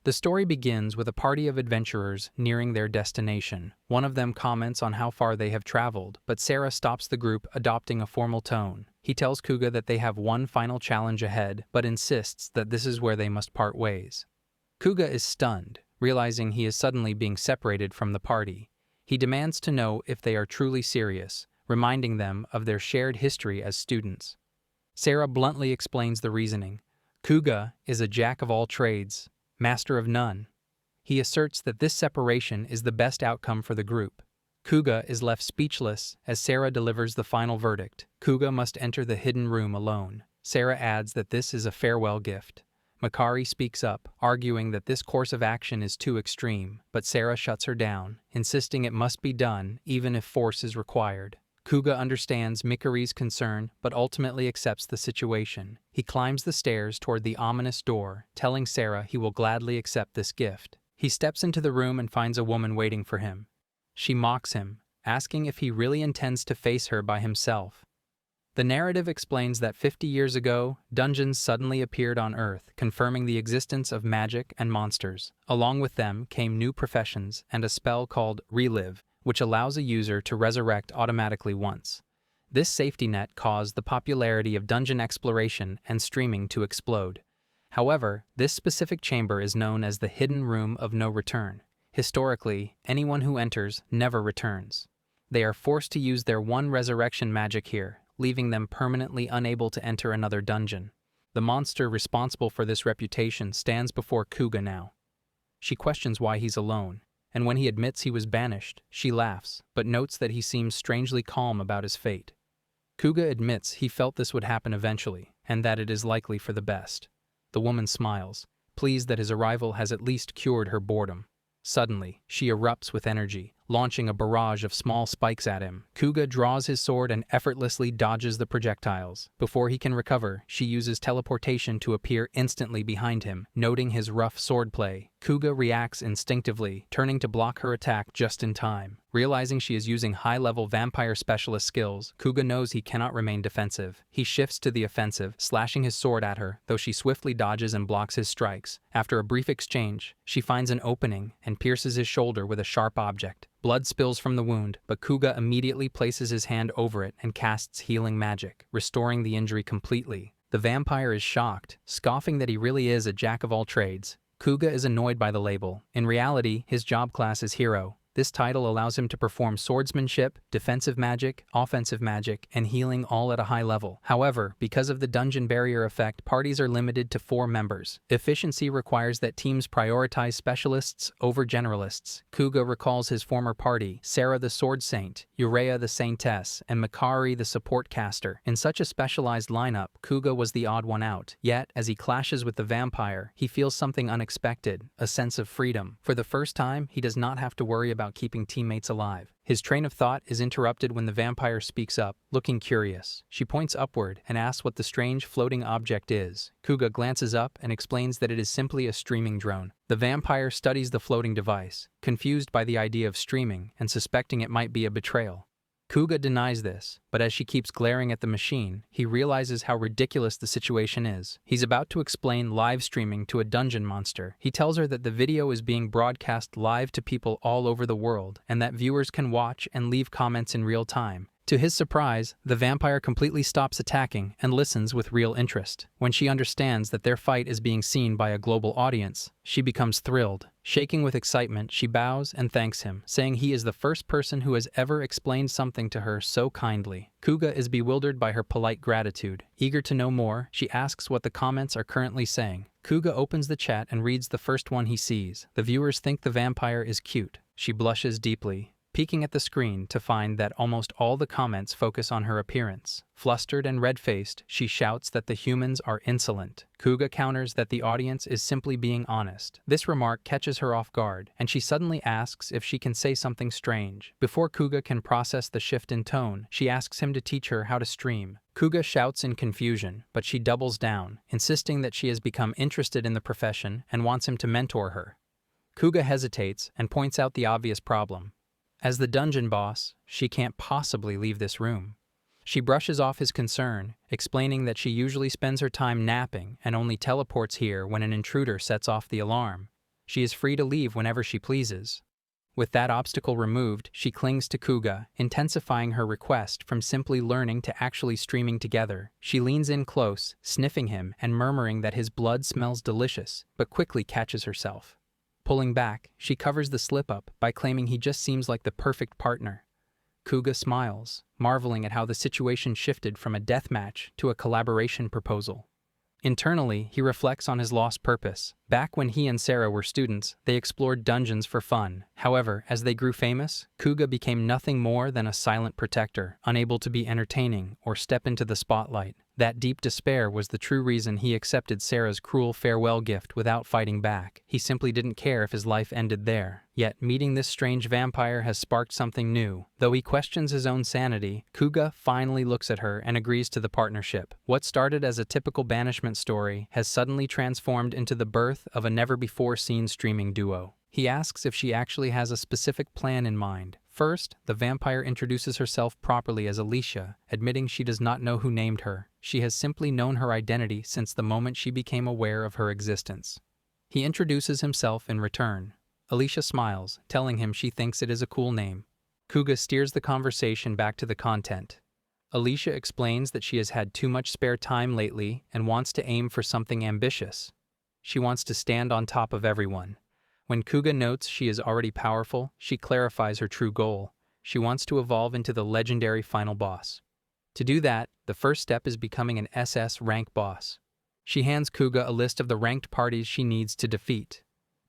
The story begins with a party of adventurers nearing their destination. One of them comments on how far they have traveled, but Sarah stops the group, adopting a formal tone. He tells Kuga that they have one final challenge ahead, but insists that this is where they must part ways. Kuga is stunned, realizing he is suddenly being separated from the party. He demands to know if they are truly serious, reminding them of their shared history as students. Sarah bluntly explains the reasoning. Kuga is a jack of all trades, master of none. He asserts that this separation is the best outcome for the group. Kuga is left speechless as Sarah delivers the final verdict. Kuga must enter the hidden room alone. Sarah adds that this is a farewell gift. Makari speaks up, arguing that this course of action is too extreme, but Sarah shuts her down, insisting it must be done even if force is required. Kuga understands Mikari's concern, but ultimately accepts the situation. He climbs the stairs toward the ominous door, telling Sarah he will gladly accept this gift. He steps into the room and finds a woman waiting for him. She mocks him, asking if he really intends to face her by himself. The narrative explains that 50 years ago, dungeons suddenly appeared on Earth, confirming the existence of magic and monsters. Along with them came new professions and a spell called Relive, which allows a user to resurrect automatically once. This safety net caused the popularity of dungeon exploration and streaming to explode. However, this specific chamber is known as the Hidden Room of No Return. Historically, anyone who enters never returns. They are forced to use their one resurrection magic here, leaving them permanently unable to enter another dungeon. The monster responsible for this reputation stands before Kuga now. She questions why he's alone, and when he admits he was banished, she laughs, but notes that he seems strangely calm about his fate. Kuga admits he felt this would happen eventually, and that it is likely for the best. The woman smiles, pleased that his arrival has at least cured her boredom. Suddenly, she erupts with energy, launching a barrage of small spikes at him. Kuga draws his sword and effortlessly dodges the projectiles. Before he can recover, she uses teleportation to appear instantly behind him, noting his rough swordplay. Kuga reacts instinctively, turning to block her attack just in time. Realizing she is using high-level vampire specialist skills, Kuga knows he cannot remain defensive. He shifts to the offensive, slashing his sword at her, though she swiftly dodges and blocks his strikes. After a brief exchange, she finds an opening and pierces his shoulder with a sharp object. Blood spills from the wound, but Kuga immediately places his hand over it and casts healing magic, restoring the injury completely. The vampire is shocked, scoffing that he really is a jack of all trades. Kuga is annoyed by the label. In reality, his job class is hero. This title allows him to perform swordsmanship, defensive magic, offensive magic, and healing all at a high level. However, because of the dungeon barrier effect, parties are limited to 4 members. Efficiency requires that teams prioritize specialists over generalists. Kuga recalls his former party, Sarah the Sword Saint, Urea the Saintess, and Makari the Support Caster. In such a specialized lineup, Kuga was the odd one out. Yet, as he clashes with the vampire, he feels something unexpected, a sense of freedom. For the first time, he does not have to worry about keeping teammates alive. His train of thought is interrupted when the vampire speaks up, looking curious. She points upward and asks what the strange floating object is. Kuga glances up and explains that it is simply a streaming drone. The vampire studies the floating device, confused by the idea of streaming and suspecting it might be a betrayal. Kuga denies this, but as she keeps glaring at the machine, he realizes how ridiculous the situation is. He's about to explain live streaming to a dungeon monster. He tells her that the video is being broadcast live to people all over the world, and that viewers can watch and leave comments in real time. To his surprise, the vampire completely stops attacking and listens with real interest. When she understands that their fight is being seen by a global audience, she becomes thrilled. Shaking with excitement, she bows and thanks him, saying he is the first person who has ever explained something to her so kindly. Kuga is bewildered by her polite gratitude. Eager to know more, she asks what the comments are currently saying. Kuga opens the chat and reads the first one he sees. The viewers think the vampire is cute. She blushes deeply, peeking at the screen to find that almost all the comments focus on her appearance. Flustered and red-faced, she shouts that the humans are insolent. Kuga counters that the audience is simply being honest. This remark catches her off guard, and she suddenly asks if she can say something strange. Before Kuga can process the shift in tone, she asks him to teach her how to stream. Kuga shouts in confusion, but she doubles down, insisting that she has become interested in the profession and wants him to mentor her. Kuga hesitates and points out the obvious problem. As the dungeon boss, she can't possibly leave this room. She brushes off his concern, explaining that she usually spends her time napping and only teleports here when an intruder sets off the alarm. She is free to leave whenever she pleases. With that obstacle removed, she clings to Kuga, intensifying her request from simply learning to actually streaming together. She leans in close, sniffing him and murmuring that his blood smells delicious, but quickly catches herself. Pulling back, she covers the slip-up by claiming he just seems like the perfect partner. Kuga smiles, marveling at how the situation shifted from a death match to a collaboration proposal. Internally, he reflects on his lost purpose. Back when he and Sarah were students, they explored dungeons for fun. However, as they grew famous, Kuga became nothing more than a silent protector, unable to be entertaining or step into the spotlight. That deep despair was the true reason he accepted Sarah's cruel farewell gift without fighting back. He simply didn't care if his life ended there. Yet, meeting this strange vampire has sparked something new. Though he questions his own sanity, Kuga finally looks at her and agrees to the partnership. What started as a typical banishment story has suddenly transformed into the birth of a never-before-seen streaming duo. He asks if she actually has a specific plan in mind. First, the vampire introduces herself properly as Alicia, admitting she does not know who named her. She has simply known her identity since the moment she became aware of her existence. He introduces himself in return. Alicia smiles, telling him she thinks it is a cool name. Kuga steers the conversation back to the content. Alicia explains that she has had too much spare time lately and wants to aim for something ambitious. She wants to stand on top of everyone. When Kuga notes she is already powerful, she clarifies her true goal. She wants to evolve into the legendary final boss. To do that, the first step is becoming an SS rank boss. She hands Kuga a list of the ranked parties she needs to defeat.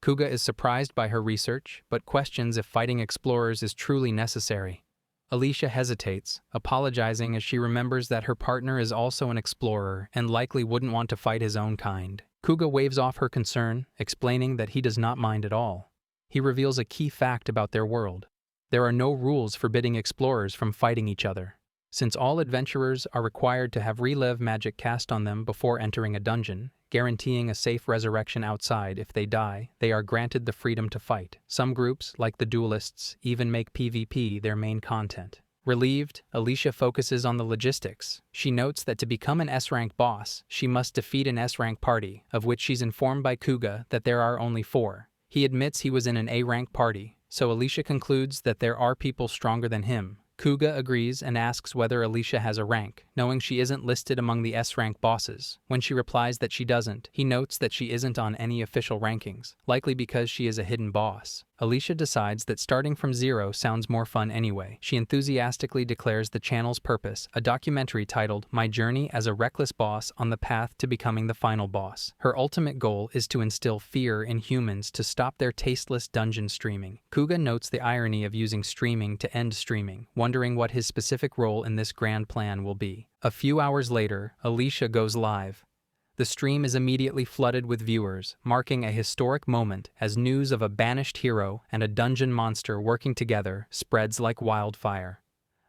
Kuga is surprised by her research, but questions if fighting explorers is truly necessary. Alicia hesitates, apologizing as she remembers that her partner is also an explorer and likely wouldn't want to fight his own kind. Kuga waves off her concern, explaining that he does not mind at all. He reveals a key fact about their world. There are no rules forbidding explorers from fighting each other. Since all adventurers are required to have relive magic cast on them before entering a dungeon, guaranteeing a safe resurrection outside if they die, they are granted the freedom to fight. Some groups, like the duelists, even make PvP their main content. Relieved, Alicia focuses on the logistics. She notes that to become an S-rank boss, she must defeat an S-rank party, of which she's informed by Kuga that there are only 4. He admits he was in an A-rank party, so Alicia concludes that there are people stronger than him. Kuga agrees and asks whether Alicia has a rank, knowing she isn't listed among the S-rank bosses. When she replies that she doesn't, he notes that she isn't on any official rankings, likely because she is a hidden boss. Alicia decides that starting from 0 sounds more fun anyway. She enthusiastically declares the channel's purpose, a documentary titled My Journey as a Reckless Boss on the Path to Becoming the Final Boss. Her ultimate goal is to instill fear in humans to stop their tasteless dungeon streaming. Kuga notes the irony of using streaming to end streaming, wondering what his specific role in this grand plan will be. A few hours later, Alicia goes live. The stream is immediately flooded with viewers, marking a historic moment as news of a banished hero and a dungeon monster working together spreads like wildfire.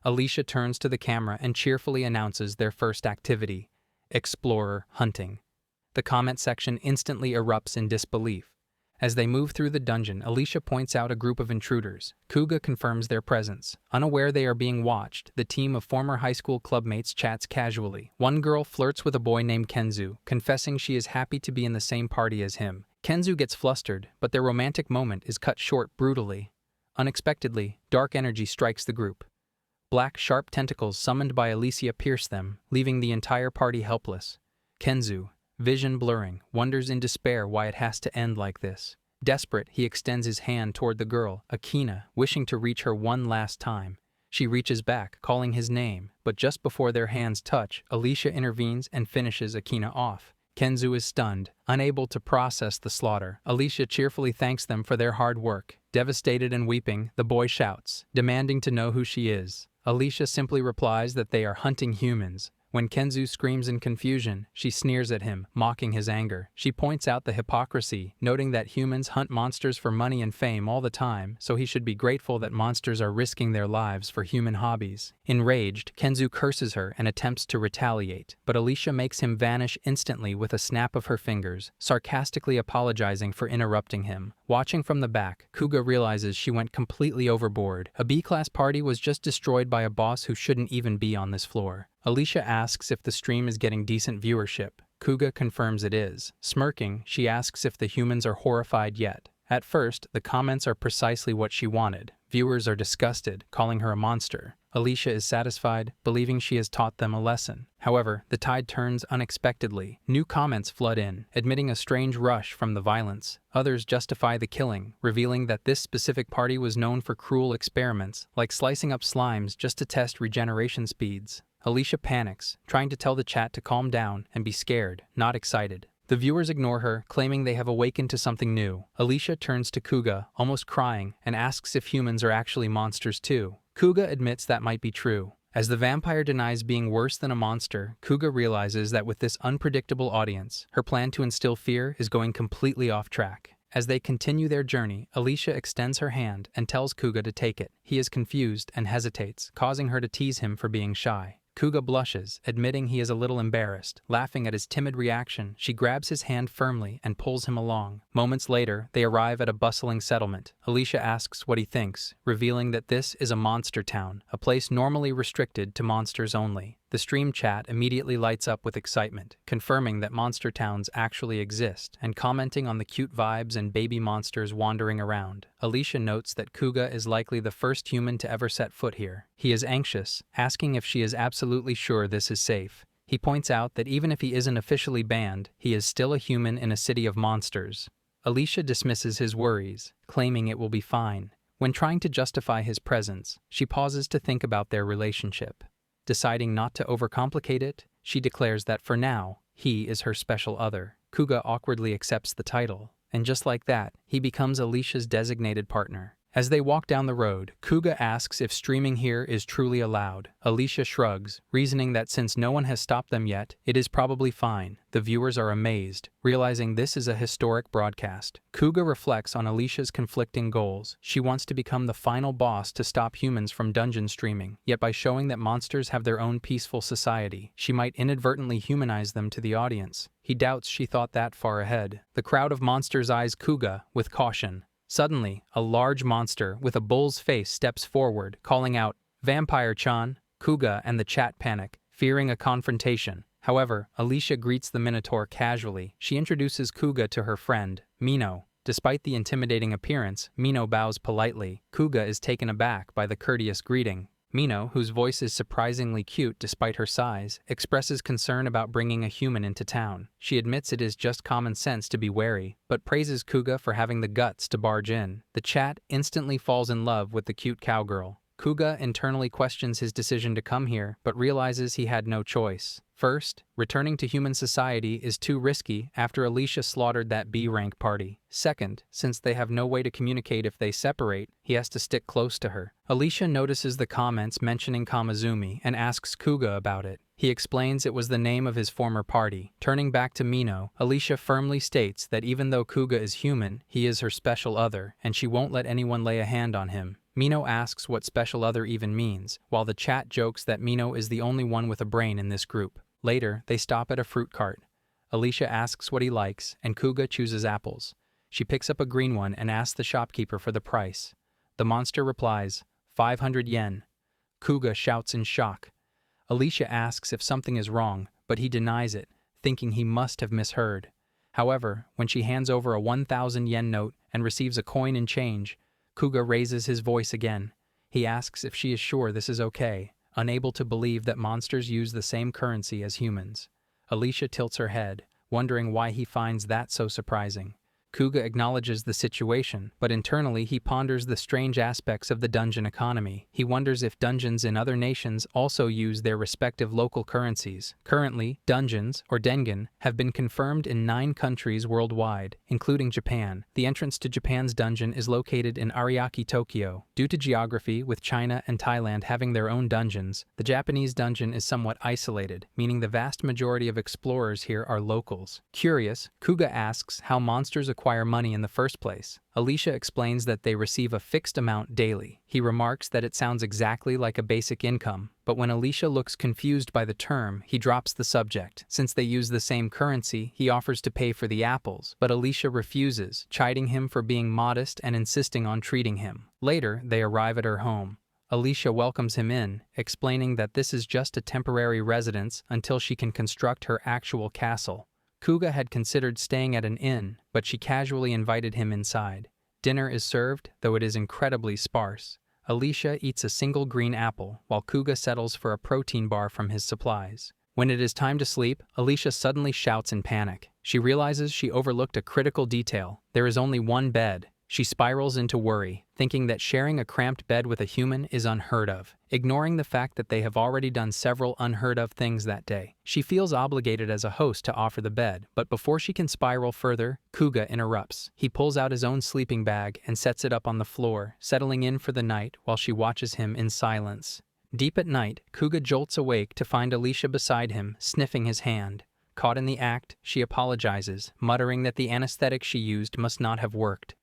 Alicia turns to the camera and cheerfully announces their first activity: explorer hunting. The comment section instantly erupts in disbelief. As they move through the dungeon, Alicia points out a group of intruders. Kuga confirms their presence. Unaware they are being watched, the team of former high school clubmates chats casually. One girl flirts with a boy named Kenzu, confessing she is happy to be in the same party as him. Kenzu gets flustered, but their romantic moment is cut short brutally. Unexpectedly, dark energy strikes the group. Black, sharp tentacles summoned by Alicia pierce them, leaving the entire party helpless. Kenzu, vision blurring, wonders in despair why it has to end like this. Desperate, he extends his hand toward the girl, Akina, wishing to reach her one last time. She reaches back, calling his name, but just before their hands touch, Alicia intervenes and finishes Akina off. Kenzu is stunned, unable to process the slaughter. Alicia cheerfully thanks them for their hard work. Devastated and weeping, the boy shouts, demanding to know who she is. Alicia simply replies that they are hunting humans. When Kenzu screams in confusion, she sneers at him, mocking his anger. She points out the hypocrisy, noting that humans hunt monsters for money and fame all the time, so he should be grateful that monsters are risking their lives for human hobbies. Enraged, Kenzu curses her and attempts to retaliate, but Alicia makes him vanish instantly with a snap of her fingers, sarcastically apologizing for interrupting him. Watching from the back, Kuga realizes she went completely overboard. A B-class party was just destroyed by a boss who shouldn't even be on this floor. Alicia asks if the stream is getting decent viewership. Kuga confirms it is. Smirking, she asks if the humans are horrified yet. At first, the comments are precisely what she wanted. Viewers are disgusted, calling her a monster. Alicia is satisfied, believing she has taught them a lesson. However, the tide turns unexpectedly. New comments flood in, admitting a strange rush from the violence. Others justify the killing, revealing that this specific party was known for cruel experiments, like slicing up slimes just to test regeneration speeds. Alicia panics, trying to tell the chat to calm down and be scared, not excited. The viewers ignore her, claiming they have awakened to something new. Alicia turns to Kuga, almost crying, and asks if humans are actually monsters too. Kuga admits that might be true. As the vampire denies being worse than a monster, Kuga realizes that with this unpredictable audience, her plan to instill fear is going completely off track. As they continue their journey, Alicia extends her hand and tells Kuga to take it. He is confused and hesitates, causing her to tease him for being shy. Kuga blushes, admitting he is a little embarrassed. Laughing at his timid reaction, she grabs his hand firmly and pulls him along. Moments later, they arrive at a bustling settlement. Alicia asks what he thinks, revealing that this is a monster town, a place normally restricted to monsters only. The stream chat immediately lights up with excitement, confirming that monster towns actually exist, and commenting on the cute vibes and baby monsters wandering around. Alicia notes that Kuga is likely the first human to ever set foot here. He is anxious, asking if she is absolutely sure this is safe. He points out that even if he isn't officially banned, he is still a human in a city of monsters. Alicia dismisses his worries, claiming it will be fine. When trying to justify his presence, she pauses to think about their relationship. Deciding not to overcomplicate it, she declares that for now, he is her special other. Kuga awkwardly accepts the title, and just like that, he becomes Alicia's designated partner. As they walk down the road, Kuga asks if streaming here is truly allowed. Alicia shrugs, reasoning that since no one has stopped them yet, it is probably fine. The viewers are amazed, realizing this is a historic broadcast. Kuga reflects on Alicia's conflicting goals. She wants to become the final boss to stop humans from dungeon streaming, yet by showing that monsters have their own peaceful society, she might inadvertently humanize them to the audience. He doubts she thought that far ahead. The crowd of monsters eyes Kuga with caution. Suddenly, a large monster with a bull's face steps forward, calling out, "Vampire-chan!" Kuga and the chat panic, fearing a confrontation. However, Alicia greets the Minotaur casually. She introduces Kuga to her friend, Mino. Despite the intimidating appearance, Mino bows politely. Kuga is taken aback by the courteous greeting. Mino, whose voice is surprisingly cute despite her size, expresses concern about bringing a human into town. She admits it is just common sense to be wary, but praises Kuga for having the guts to barge in. The chat instantly falls in love with the cute cowgirl. Kuga internally questions his decision to come here, but realizes he had no choice. First, returning to human society is too risky after Alicia slaughtered that B-rank party. Second, since they have no way to communicate if they separate, he has to stick close to her. Alicia notices the comments mentioning Kamizumi and asks Kuga about it. He explains it was the name of his former party. Turning back to Mino, Alicia firmly states that even though Kuga is human, he is her special other, and she won't let anyone lay a hand on him. Mino asks what special other even means, while the chat jokes that Mino is the only one with a brain in this group. Later, they stop at a fruit cart. Alicia asks what he likes, and Kuga chooses apples. She picks up a green one and asks the shopkeeper for the price. The monster replies, 500 yen. Kuga shouts in shock. Alicia asks if something is wrong, but he denies it, thinking he must have misheard. However, when she hands over a 1,000 yen note and receives a coin in change, Kuga raises his voice again. He asks if she is sure this is okay, unable to believe that monsters use the same currency as humans. Alicia tilts her head, wondering why he finds that so surprising. Kuga acknowledges the situation, but internally he ponders the strange aspects of the dungeon economy. He wonders if dungeons in other nations also use their respective local currencies. Currently, dungeons, or dengen, have been confirmed in 9 countries worldwide, including Japan. The entrance to Japan's dungeon is located in Ariake, Tokyo. Due to geography, with China and Thailand having their own dungeons, the Japanese dungeon is somewhat isolated, meaning the vast majority of explorers here are locals. Curious, Kuga asks how monsters acquire money in the first place. Alicia explains that they receive a fixed amount daily. He remarks that it sounds exactly like a basic income, but when Alicia looks confused by the term, he drops the subject. Since they use the same currency, he offers to pay for the apples, but Alicia refuses, chiding him for being modest and insisting on treating him. Later, they arrive at her home. Alicia welcomes him in, explaining that this is just a temporary residence until she can construct her actual castle. Kuga had considered staying at an inn, but she casually invited him inside. Dinner is served, though it is incredibly sparse. Alicia eats a single green apple, while Kuga settles for a protein bar from his supplies. When it is time to sleep, Alicia suddenly shouts in panic. She realizes she overlooked a critical detail. There is only one bed. She spirals into worry, thinking that sharing a cramped bed with a human is unheard of, ignoring the fact that they have already done several unheard of things that day. She feels obligated as a host to offer the bed, but before she can spiral further, Kuga interrupts. He pulls out his own sleeping bag and sets it up on the floor, settling in for the night while she watches him in silence. Deep at night, Kuga jolts awake to find Alicia beside him, sniffing his hand. Caught in the act, she apologizes, muttering that the anesthetic she used must not have worked.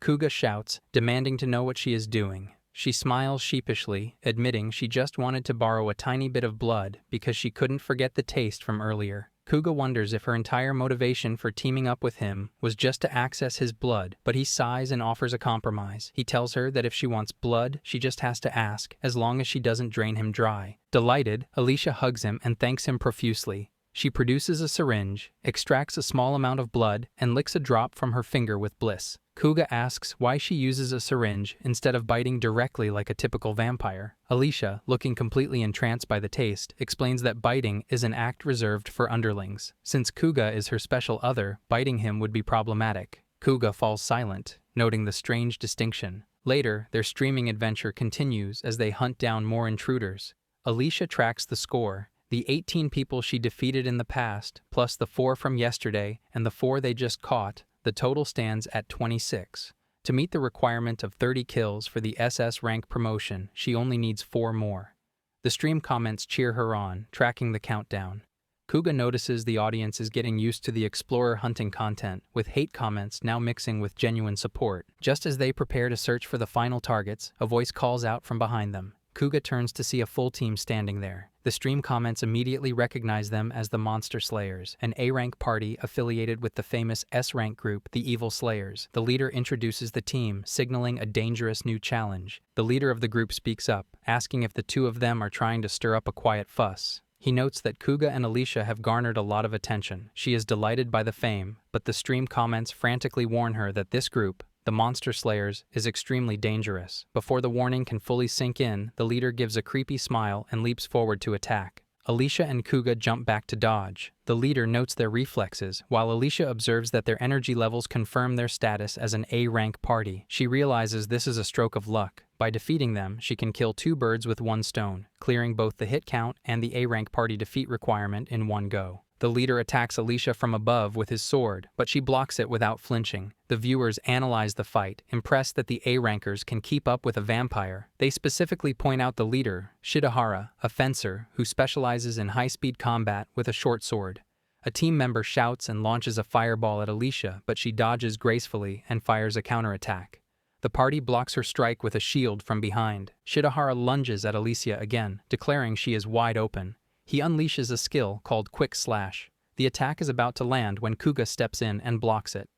Kuga shouts, demanding to know what she is doing. She smiles sheepishly, admitting she just wanted to borrow a tiny bit of blood because she couldn't forget the taste from earlier. Kuga wonders if her entire motivation for teaming up with him was just to access his blood, but he sighs and offers a compromise. He tells her that if she wants blood, she just has to ask, as long as she doesn't drain him dry. Delighted, Alicia hugs him and thanks him profusely. She produces a syringe, extracts a small amount of blood, and licks a drop from her finger with bliss. Kuga asks why she uses a syringe instead of biting directly like a typical vampire. Alicia, looking completely entranced by the taste, explains that biting is an act reserved for underlings. Since Kuga is her special other, biting him would be problematic. Kuga falls silent, noting the strange distinction. Later, their streaming adventure continues as they hunt down more intruders. Alicia tracks the score. The 18 people she defeated in the past, plus the 4 from yesterday and the 4 they just caught, the total stands at 26. To meet the requirement of 30 kills for the SS rank promotion, she only needs 4 more. The stream comments cheer her on, tracking the countdown. Kuga notices the audience is getting used to the explorer hunting content, with hate comments now mixing with genuine support. Just as they prepare to search for the final targets, a voice calls out from behind them. Kuga turns to see a full team standing there. The stream comments immediately recognize them as the Monster Slayers, an A-rank party affiliated with the famous S-rank group, the Evil Slayers. The leader introduces the team, signaling a dangerous new challenge. The leader of the group speaks up, asking if the two of them are trying to stir up a quiet fuss. He notes that Kuga and Alicia have garnered a lot of attention. She is delighted by the fame, but the stream comments frantically warn her that this group, the Monster Slayers, is extremely dangerous. Before the warning can fully sink in, the leader gives a creepy smile and leaps forward to attack. Alicia and Kuga jump back to dodge. The leader notes their reflexes, while Alicia observes that their energy levels confirm their status as an A-rank party. She realizes this is a stroke of luck. By defeating them, she can kill 2 birds with 1 stone, clearing both the hit count and the A-rank party defeat requirement in one go. The leader attacks Alicia from above with his sword, but she blocks it without flinching. The viewers analyze the fight, impressed that the A-rankers can keep up with a vampire. They specifically point out the leader, Shidahara, a fencer who specializes in high-speed combat with a short sword. A team member shouts and launches a fireball at Alicia, but she dodges gracefully and fires a counterattack. The party blocks her strike with a shield from behind. Shidahara lunges at Alicia again, declaring she is wide open. He unleashes a skill called Quick Slash. The attack is about to land when Kuga steps in and blocks it.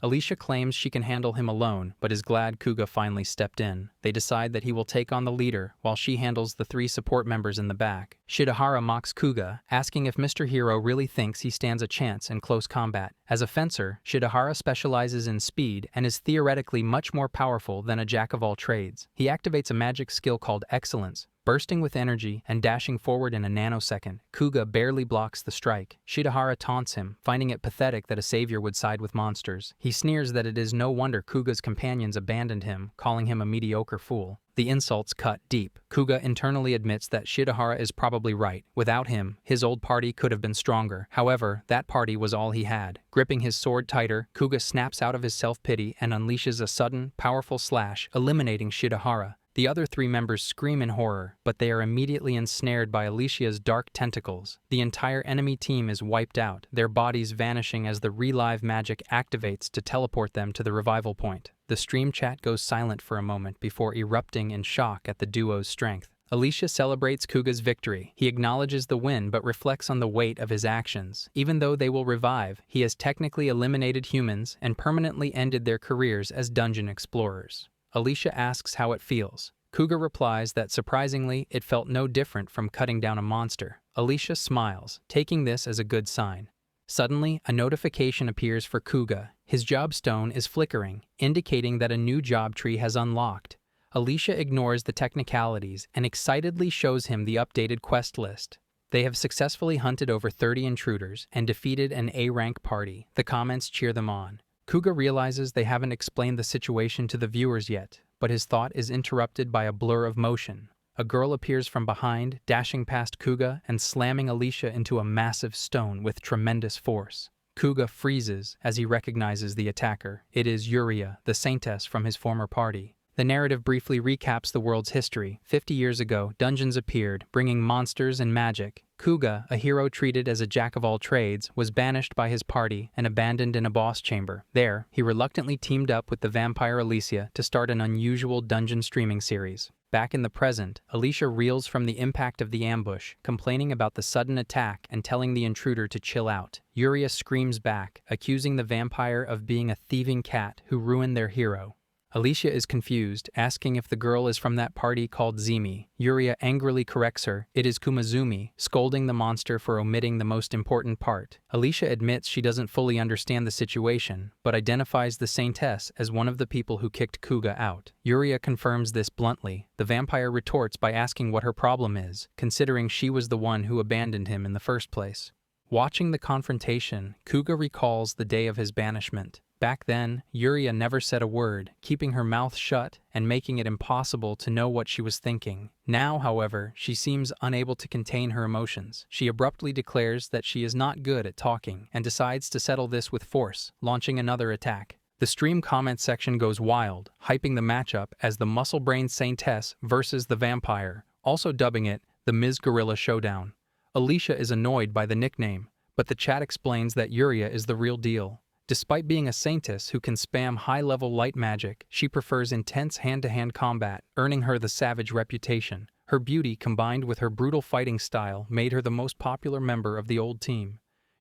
Alicia claims she can handle him alone, but is glad Kuga finally stepped in. They decide that he will take on the leader, while she handles the 3 support members in the back. Shidahara mocks Kuga, asking if Mr. Hero really thinks he stands a chance in close combat. As a fencer, Shidahara specializes in speed and is theoretically much more powerful than a jack-of-all-trades. He activates a magic skill called Excellence, bursting with energy and dashing forward in a nanosecond. Kuga barely blocks the strike. Shidahara taunts him, finding it pathetic that a savior would side with monsters. He sneers that it is no wonder Kuga's companions abandoned him, calling him a mediocre fool. The insults cut deep. Kuga internally admits that Shidahara is probably right. Without him, his old party could have been stronger. However, that party was all he had. Gripping his sword tighter, Kuga snaps out of his self-pity and unleashes a sudden, powerful slash, eliminating Shidahara. The other 3 members scream in horror, but they are immediately ensnared by Alicia's dark tentacles. The entire enemy team is wiped out, their bodies vanishing as the relive magic activates to teleport them to the revival point. The stream chat goes silent for a moment before erupting in shock at the duo's strength. Alicia celebrates Kuga's victory. He acknowledges the win but reflects on the weight of his actions. Even though they will revive, he has technically eliminated humans and permanently ended their careers as dungeon explorers. Alicia asks how it feels. Kuga replies that surprisingly, it felt no different from cutting down a monster. Alicia smiles, taking this as a good sign. Suddenly, a notification appears for Kuga. His job stone is flickering, indicating that a new job tree has unlocked. Alicia ignores the technicalities and excitedly shows him the updated quest list. They have successfully hunted over 30 intruders and defeated an A-rank party. The comments cheer them on. Kuga realizes they haven't explained the situation to the viewers yet, but his thought is interrupted by a blur of motion. A girl appears from behind, dashing past Kuga and slamming Alicia into a massive stone with tremendous force. Kuga freezes as he recognizes the attacker. It is Yuria, the saintess from his former party. The narrative briefly recaps the world's history. 50 years ago, dungeons appeared, bringing monsters and magic. Kuga, a hero treated as a jack-of-all-trades, was banished by his party and abandoned in a boss chamber. There, he reluctantly teamed up with the vampire Alicia to start an unusual dungeon streaming series. Back in the present, Alicia reels from the impact of the ambush, complaining about the sudden attack and telling the intruder to chill out. Yuria screams back, accusing the vampire of being a thieving cat who ruined their hero. Alicia is confused, asking if the girl is from that party called Zimi. Yuria angrily corrects her. It is Kumazumi, scolding the monster for omitting the most important part. Alicia admits she doesn't fully understand the situation, but identifies the saintess as one of the people who kicked Kuga out. Yuria confirms this bluntly. The vampire retorts by asking what her problem is, considering she was the one who abandoned him in the first place. Watching the confrontation, Kuga recalls the day of his banishment. Back then, Yuria never said a word, keeping her mouth shut and making it impossible to know what she was thinking. Now, however, she seems unable to contain her emotions. She abruptly declares that she is not good at talking and decides to settle this with force, launching another attack. The stream comment section goes wild, hyping the matchup as the muscle-brained saintess versus the vampire, also dubbing it the Ms. Gorilla Showdown. Alicia is annoyed by the nickname, but the chat explains that Yuria is the real deal. Despite being a saintess who can spam high-level light magic, she prefers intense hand-to-hand combat, earning her the savage reputation. Her beauty combined with her brutal fighting style made her the most popular member of the old team.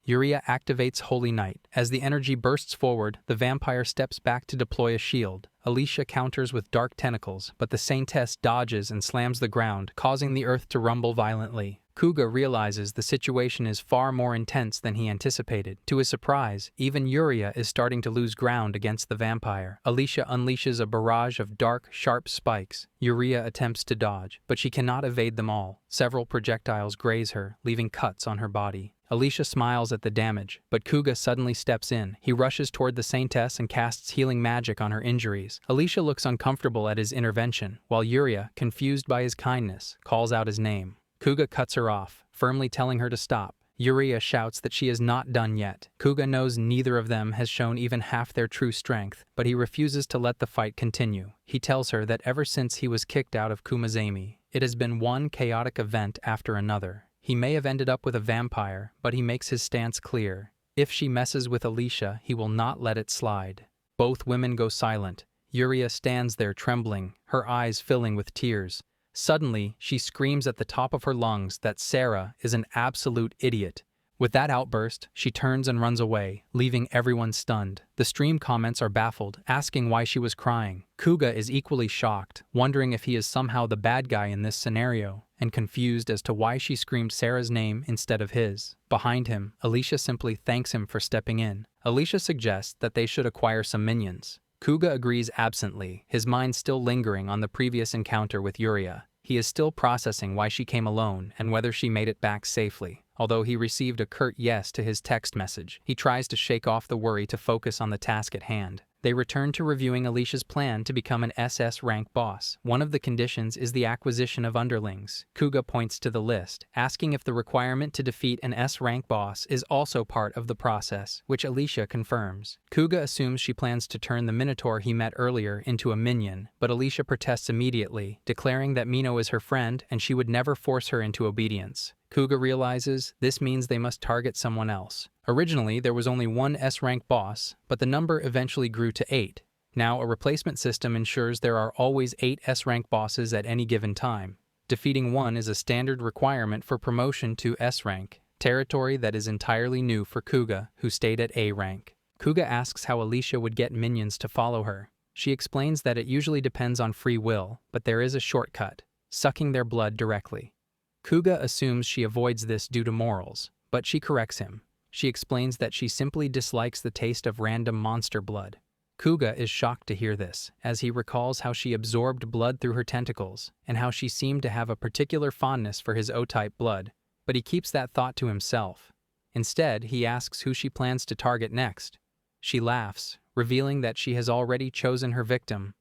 Yuria activates Holy Night. As the energy bursts forward, the vampire steps back to deploy a shield. Alicia counters with dark tentacles, but the saintess dodges and slams the ground, causing the earth to rumble violently. Kuga realizes the situation is far more intense than he anticipated. To his surprise, even Yuria is starting to lose ground against the vampire. Alicia unleashes a barrage of dark, sharp spikes. Yuria attempts to dodge, but she cannot evade them all. Several projectiles graze her, leaving cuts on her body. Alicia smiles at the damage, but Kuga suddenly steps in. He rushes toward the saintess and casts healing magic on her injuries. Alicia looks uncomfortable at his intervention, while Yuria, confused by his kindness, calls out his name. Kuga cuts her off, firmly telling her to stop. Yuria shouts that she is not done yet. Kuga knows neither of them has shown even half their true strength, but he refuses to let the fight continue. He tells her that ever since he was kicked out of Kumazami, it has been one chaotic event after another. He may have ended up with a vampire, but he makes his stance clear. If she messes with Alicia, he will not let it slide. Both women go silent. Yuria stands there trembling, her eyes filling with tears. Suddenly, she screams at the top of her lungs that Sarah is an absolute idiot. With that outburst, she turns and runs away, leaving everyone stunned. The stream comments are baffled, asking why she was crying. Kuga is equally shocked, wondering if he is somehow the bad guy in this scenario, and confused as to why she screamed Sarah's name instead of his. Behind him, Alicia simply thanks him for stepping in. Alicia suggests that they should acquire some minions. Kuga agrees absently, his mind still lingering on the previous encounter with Yuria. He is still processing why she came alone and whether she made it back safely. Although he received a curt yes to his text message, he tries to shake off the worry to focus on the task at hand. They return to reviewing Alicia's plan to become an SS rank boss. One of the conditions is the acquisition of underlings. Kuga points to the list, asking if the requirement to defeat an S rank boss is also part of the process, which Alicia confirms. Kuga assumes she plans to turn the Minotaur he met earlier into a minion, but Alicia protests immediately, declaring that Mino is her friend and she would never force her into obedience. Kuga realizes this means they must target someone else. Originally, there was only one S-rank boss, but the number eventually grew to 8. Now, a replacement system ensures there are always 8 S-rank bosses at any given time. Defeating one is a standard requirement for promotion to S-rank, territory that is entirely new for Kuga, who stayed at A rank. Kuga asks how Alicia would get minions to follow her. She explains that it usually depends on free will, but there is a shortcut: sucking their blood directly. Kuga assumes she avoids this due to morals, but she corrects him. She explains that she simply dislikes the taste of random monster blood. Kuga is shocked to hear this, as he recalls how she absorbed blood through her tentacles, and how she seemed to have a particular fondness for his O-type blood, but he keeps that thought to himself. Instead, he asks who she plans to target next. She laughs, revealing that she has already chosen her victim.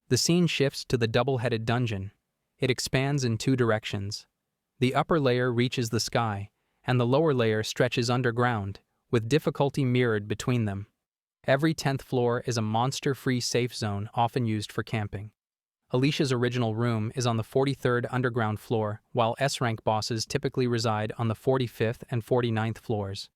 The scene shifts to the double-headed dungeon. It expands in two directions. The upper layer reaches the sky, and the lower layer stretches underground, with difficulty mirrored between them. Every 10th floor is a monster-free safe zone often used for camping. Alicia's original room is on the 43rd underground floor, while S-rank bosses typically reside on the 45th and 49th floors.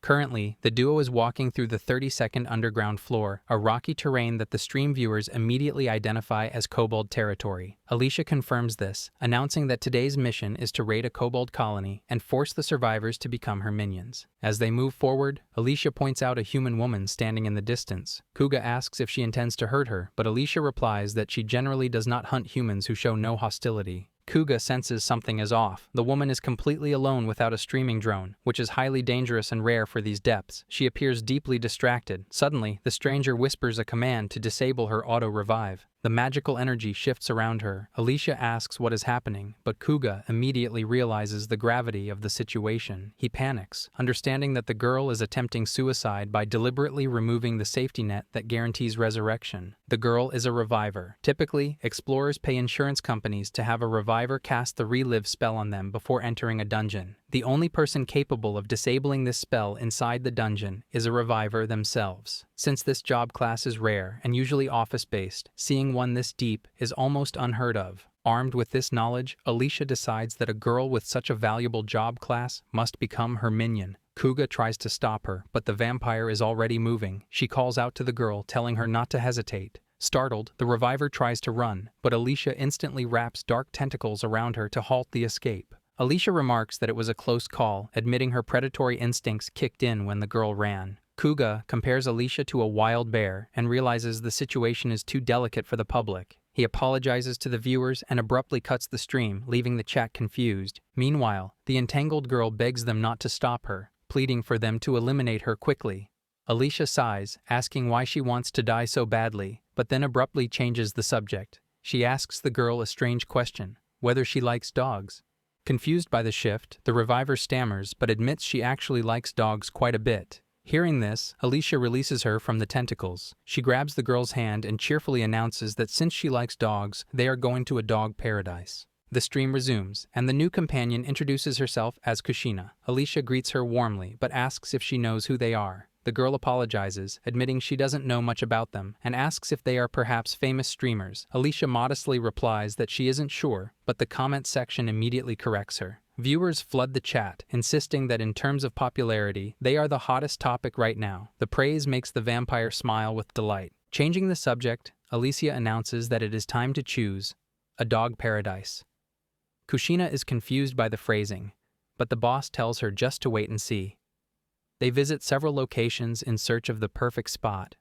Currently, the duo is walking through the 32nd underground floor, a rocky terrain that the stream viewers immediately identify as kobold territory. Alicia confirms this, announcing that today's mission is to raid a kobold colony and force the survivors to become her minions. As they move forward, Alicia points out a human woman standing in the distance. Kuga asks if she intends to hurt her, but Alicia replies that she generally does not hunt humans who show no hostility. Kuga senses something is off. The woman is completely alone without a streaming drone, which is highly dangerous and rare for these depths. She appears deeply distracted. Suddenly, the stranger whispers a command to disable her auto-revive. The magical energy shifts around her. Alicia asks what is happening, but Kuga immediately realizes the gravity of the situation. He panics, understanding that the girl is attempting suicide by deliberately removing the safety net that guarantees resurrection. The girl is a reviver. Typically, explorers pay insurance companies to have a reviver cast the relive spell on them before entering a dungeon. The only person capable of disabling this spell inside the dungeon is a reviver themselves. Since this job class is rare and usually office-based, seeing one this deep is almost unheard of. Armed with this knowledge, Alicia decides that a girl with such a valuable job class must become her minion. Kuga tries to stop her, but the vampire is already moving. She calls out to the girl, telling her not to hesitate. Startled, the reviver tries to run, but Alicia instantly wraps dark tentacles around her to halt the escape. Alicia remarks that it was a close call, admitting her predatory instincts kicked in when the girl ran. Kuga compares Alicia to a wild bear and realizes the situation is too delicate for the public. He apologizes to the viewers and abruptly cuts the stream, leaving the chat confused. Meanwhile, the entangled girl begs them not to stop her, pleading for them to eliminate her quickly. Alicia sighs, asking why she wants to die so badly, but then abruptly changes the subject. She asks the girl a strange question, whether she likes dogs. Confused by the shift, the reviver stammers but admits she actually likes dogs quite a bit. Hearing this, Alicia releases her from the tentacles. She grabs the girl's hand and cheerfully announces that since she likes dogs, they are going to a dog paradise. The stream resumes, and the new companion introduces herself as Kushina. Alicia greets her warmly but asks if she knows who they are. The girl apologizes, admitting she doesn't know much about them, and asks if they are perhaps famous streamers. Alicia modestly replies that she isn't sure, but the comment section immediately corrects her. Viewers flood the chat, insisting that in terms of popularity, they are the hottest topic right now. The praise makes the vampire smile with delight. Changing the subject, Alicia announces that it is time to choose a dog paradise. Kushina is confused by the phrasing, but the boss tells her just to wait and see. They visit several locations in search of the perfect spot.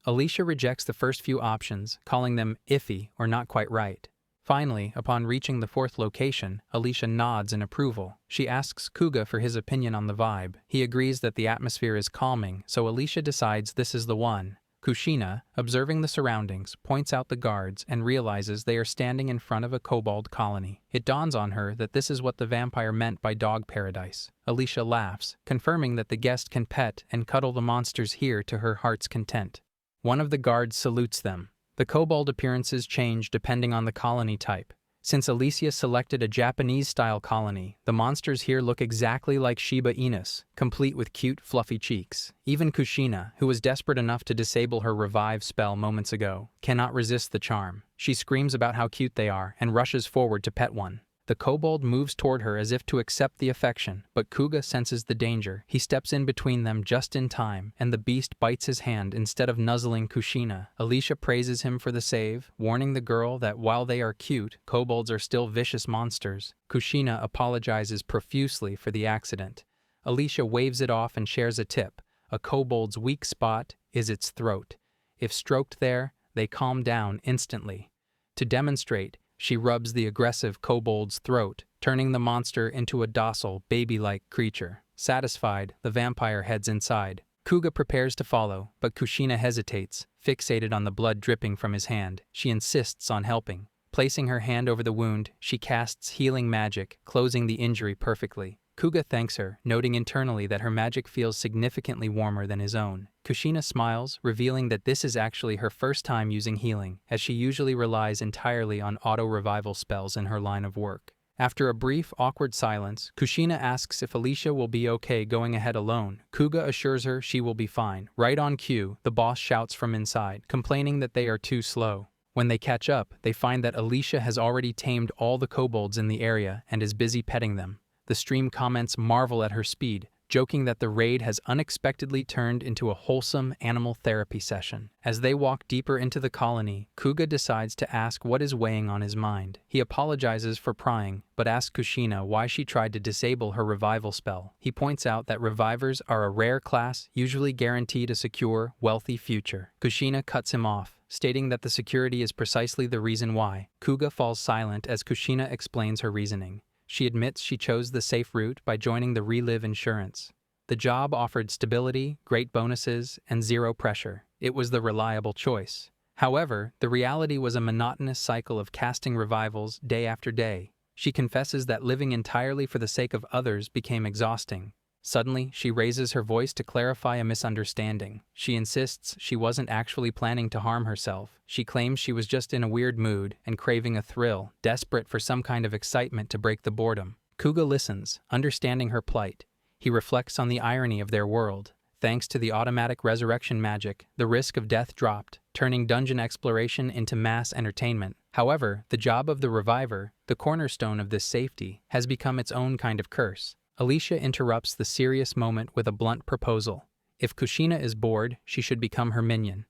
Alicia rejects the first few options, calling them iffy or not quite right. Finally, upon reaching the fourth location, Alicia nods in approval. She asks Kuga for his opinion on the vibe. He agrees that the atmosphere is calming, so Alicia decides this is the one. Kushina, observing the surroundings, points out the guards and realizes they are standing in front of a kobold colony. It dawns on her that this is what the vampire meant by dog paradise. Alicia laughs, confirming that the guest can pet and cuddle the monsters here to her heart's content. One of the guards salutes them. The kobold appearances change depending on the colony type. Since Alicia selected a Japanese-style colony, the monsters here look exactly like Shiba Inus, complete with cute, fluffy cheeks. Even Kushina, who was desperate enough to disable her revive spell moments ago, cannot resist the charm. She screams about how cute they are and rushes forward to pet one. The kobold moves toward her as if to accept the affection, but Kuga senses the danger. He steps in between them just in time, and the beast bites his hand instead of nuzzling Kushina. Alicia praises him for the save, warning the girl that while they are cute, kobolds are still vicious monsters. Kushina apologizes profusely for the accident. Alicia waves it off and shares a tip. A kobold's weak spot is its throat. If stroked there, they calm down instantly. To demonstrate, she rubs the aggressive kobold's throat, turning the monster into a docile, baby-like creature. Satisfied, the vampire heads inside. Kuga prepares to follow, but Kushina hesitates, fixated on the blood dripping from his hand. She insists on helping. Placing her hand over the wound, she casts healing magic, closing the injury perfectly. Kuga thanks her, noting internally that her magic feels significantly warmer than his own. Kushina smiles, revealing that this is actually her first time using healing, as she usually relies entirely on auto-revival spells in her line of work. After a brief, awkward silence, Kushina asks if Alicia will be okay going ahead alone. Kuga assures her she will be fine. Right on cue, the boss shouts from inside, complaining that they are too slow. When they catch up, they find that Alicia has already tamed all the kobolds in the area and is busy petting them. The stream comments marvel at her speed, joking that the raid has unexpectedly turned into a wholesome animal therapy session. As they walk deeper into the colony, Kuga decides to ask what is weighing on his mind. He apologizes for prying, but asks Kushina why she tried to disable her revival spell. He points out that revivers are a rare class, usually guaranteed a secure, wealthy future. Kushina cuts him off, stating that the security is precisely the reason why. Kuga falls silent as Kushina explains her reasoning. She admits she chose the safe route by joining the Relive Insurance. The job offered stability, great bonuses, and zero pressure. It was the reliable choice. However, the reality was a monotonous cycle of casting revivals day after day. She confesses that living entirely for the sake of others became exhausting. Suddenly, she raises her voice to clarify a misunderstanding. She insists she wasn't actually planning to harm herself. She claims she was just in a weird mood and craving a thrill, desperate for some kind of excitement to break the boredom. Kuga listens, understanding her plight. He reflects on the irony of their world. Thanks to the automatic resurrection magic, the risk of death dropped, turning dungeon exploration into mass entertainment. However, the job of the reviver, the cornerstone of this safety, has become its own kind of curse. Alicia interrupts the serious moment with a blunt proposal. If Kushina is bored, she should become her minion.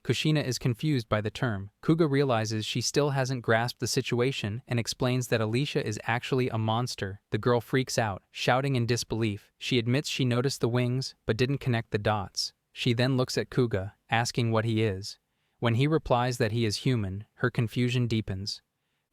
Kushina is confused by the term. Kuga realizes she still hasn't grasped the situation and explains that Alicia is actually a monster. The girl freaks out, shouting in disbelief. She admits she noticed the wings, but didn't connect the dots. She then looks at Kuga, asking what he is. When he replies that he is human, her confusion deepens.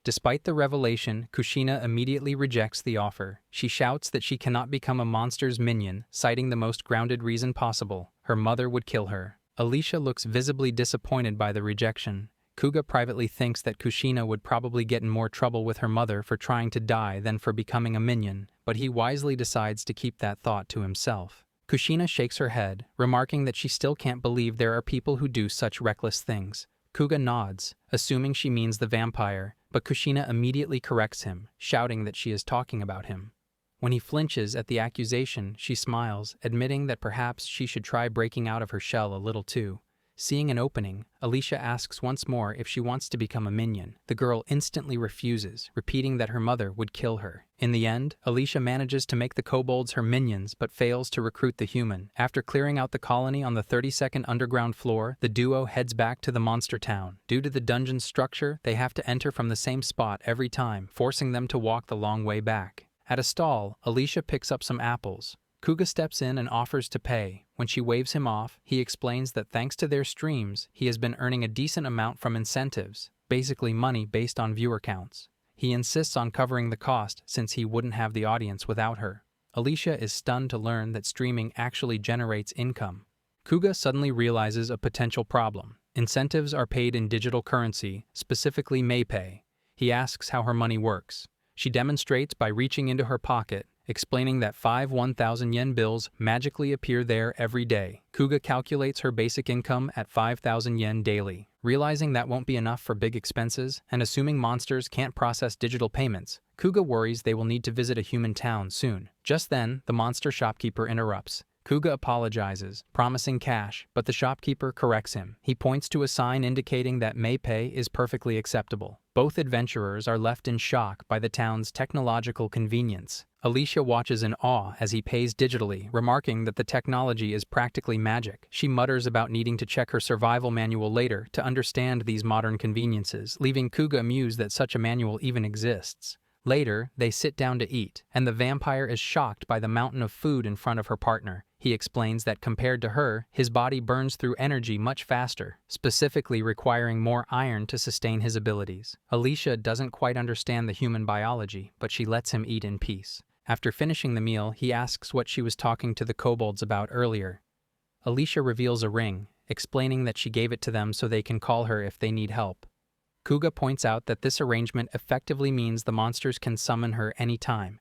Despite the revelation, Kushina immediately rejects the offer. She shouts that she cannot become a monster's minion, citing the most grounded reason possible: her mother would kill her. Alicia looks visibly disappointed by the rejection. Kuga privately thinks that Kushina would probably get in more trouble with her mother for trying to die than for becoming a minion, but he wisely decides to keep that thought to himself. Kushina shakes her head, remarking that she still can't believe there are people who do such reckless things. Kuga nods, assuming she means the vampire, but Kushina immediately corrects him, shouting that she is talking about him. When he flinches at the accusation, she smiles, admitting that perhaps she should try breaking out of her shell a little too. Seeing an opening, Alicia asks once more if she wants to become a minion. The girl instantly refuses, repeating that her mother would kill her. In the end, Alicia manages to make the kobolds her minions but fails to recruit the human. After clearing out the colony on the 32nd underground floor, the duo heads back to the monster town. Due to the dungeon's structure, they have to enter from the same spot every time, forcing them to walk the long way back. At a stall, Alicia picks up some apples. Kuga steps in and offers to pay. When she waves him off, he explains that thanks to their streams, he has been earning a decent amount from incentives, basically money based on viewer counts. He insists on covering the cost since he wouldn't have the audience without her. Alicia is stunned to learn that streaming actually generates income. Kuga suddenly realizes a potential problem. Incentives are paid in digital currency, specifically MayPay. He asks how her money works. She demonstrates by reaching into her pocket, explaining that 5 1,000 yen bills magically appear there every day. Kuga calculates her basic income at 5,000 yen daily. Realizing that won't be enough for big expenses, and assuming monsters can't process digital payments, Kuga worries they will need to visit a human town soon. Just then, the monster shopkeeper interrupts. Kuga apologizes, promising cash, but the shopkeeper corrects him. He points to a sign indicating that MayPay is perfectly acceptable. Both adventurers are left in shock by the town's technological convenience. Alicia watches in awe as he pays digitally, remarking that the technology is practically magic. She mutters about needing to check her survival manual later to understand these modern conveniences, leaving Kuga amused that such a manual even exists. Later, they sit down to eat, and the vampire is shocked by the mountain of food in front of her partner. He explains that compared to her, his body burns through energy much faster, specifically requiring more iron to sustain his abilities. Alicia doesn't quite understand the human biology, but she lets him eat in peace. After finishing the meal, he asks what she was talking to the kobolds about earlier. Alicia reveals a ring, explaining that she gave it to them so they can call her if they need help. Kuga points out that this arrangement effectively means the monsters can summon her anytime.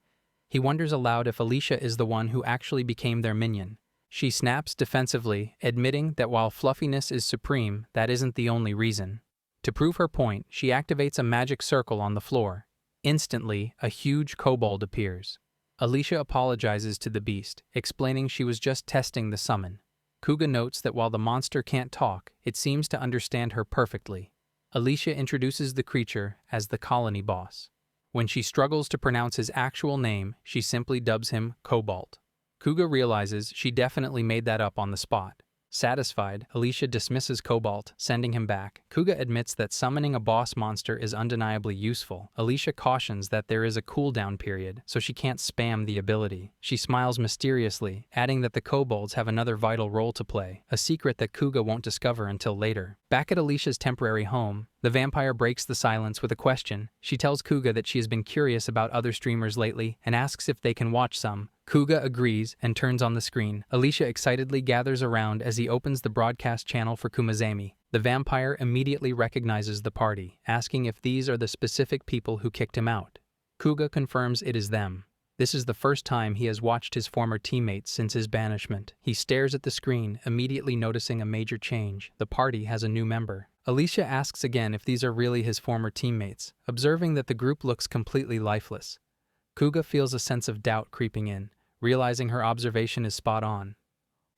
He wonders aloud if Alicia is the one who actually became their minion. She snaps defensively, admitting that while fluffiness is supreme, that isn't the only reason. To prove her point, she activates a magic circle on the floor. Instantly, a huge kobold appears. Alicia apologizes to the beast, explaining she was just testing the summon. Kuga notes that while the monster can't talk, it seems to understand her perfectly. Alicia introduces the creature as the colony boss. When she struggles to pronounce his actual name, she simply dubs him Cobalt. Kuga realizes she definitely made that up on the spot. Satisfied, Alicia dismisses Cobalt, sending him back. Kuga admits that summoning a boss monster is undeniably useful. Alicia cautions that there is a cooldown period, so she can't spam the ability. She smiles mysteriously, adding that the kobolds have another vital role to play, a secret that Kuga won't discover until later. Back at Alicia's temporary home, the vampire breaks the silence with a question. She tells Kuga that she has been curious about other streamers lately and asks if they can watch some. Kuga agrees and turns on the screen. Alicia excitedly gathers around as he opens the broadcast channel for Kumazami. The vampire immediately recognizes the party, asking if these are the specific people who kicked him out. Kuga confirms it is them. This is the first time he has watched his former teammates since his banishment. He stares at the screen, immediately noticing a major change. The party has a new member. Alicia asks again if these are really his former teammates, observing that the group looks completely lifeless. Kuga feels a sense of doubt creeping in, realizing her observation is spot on.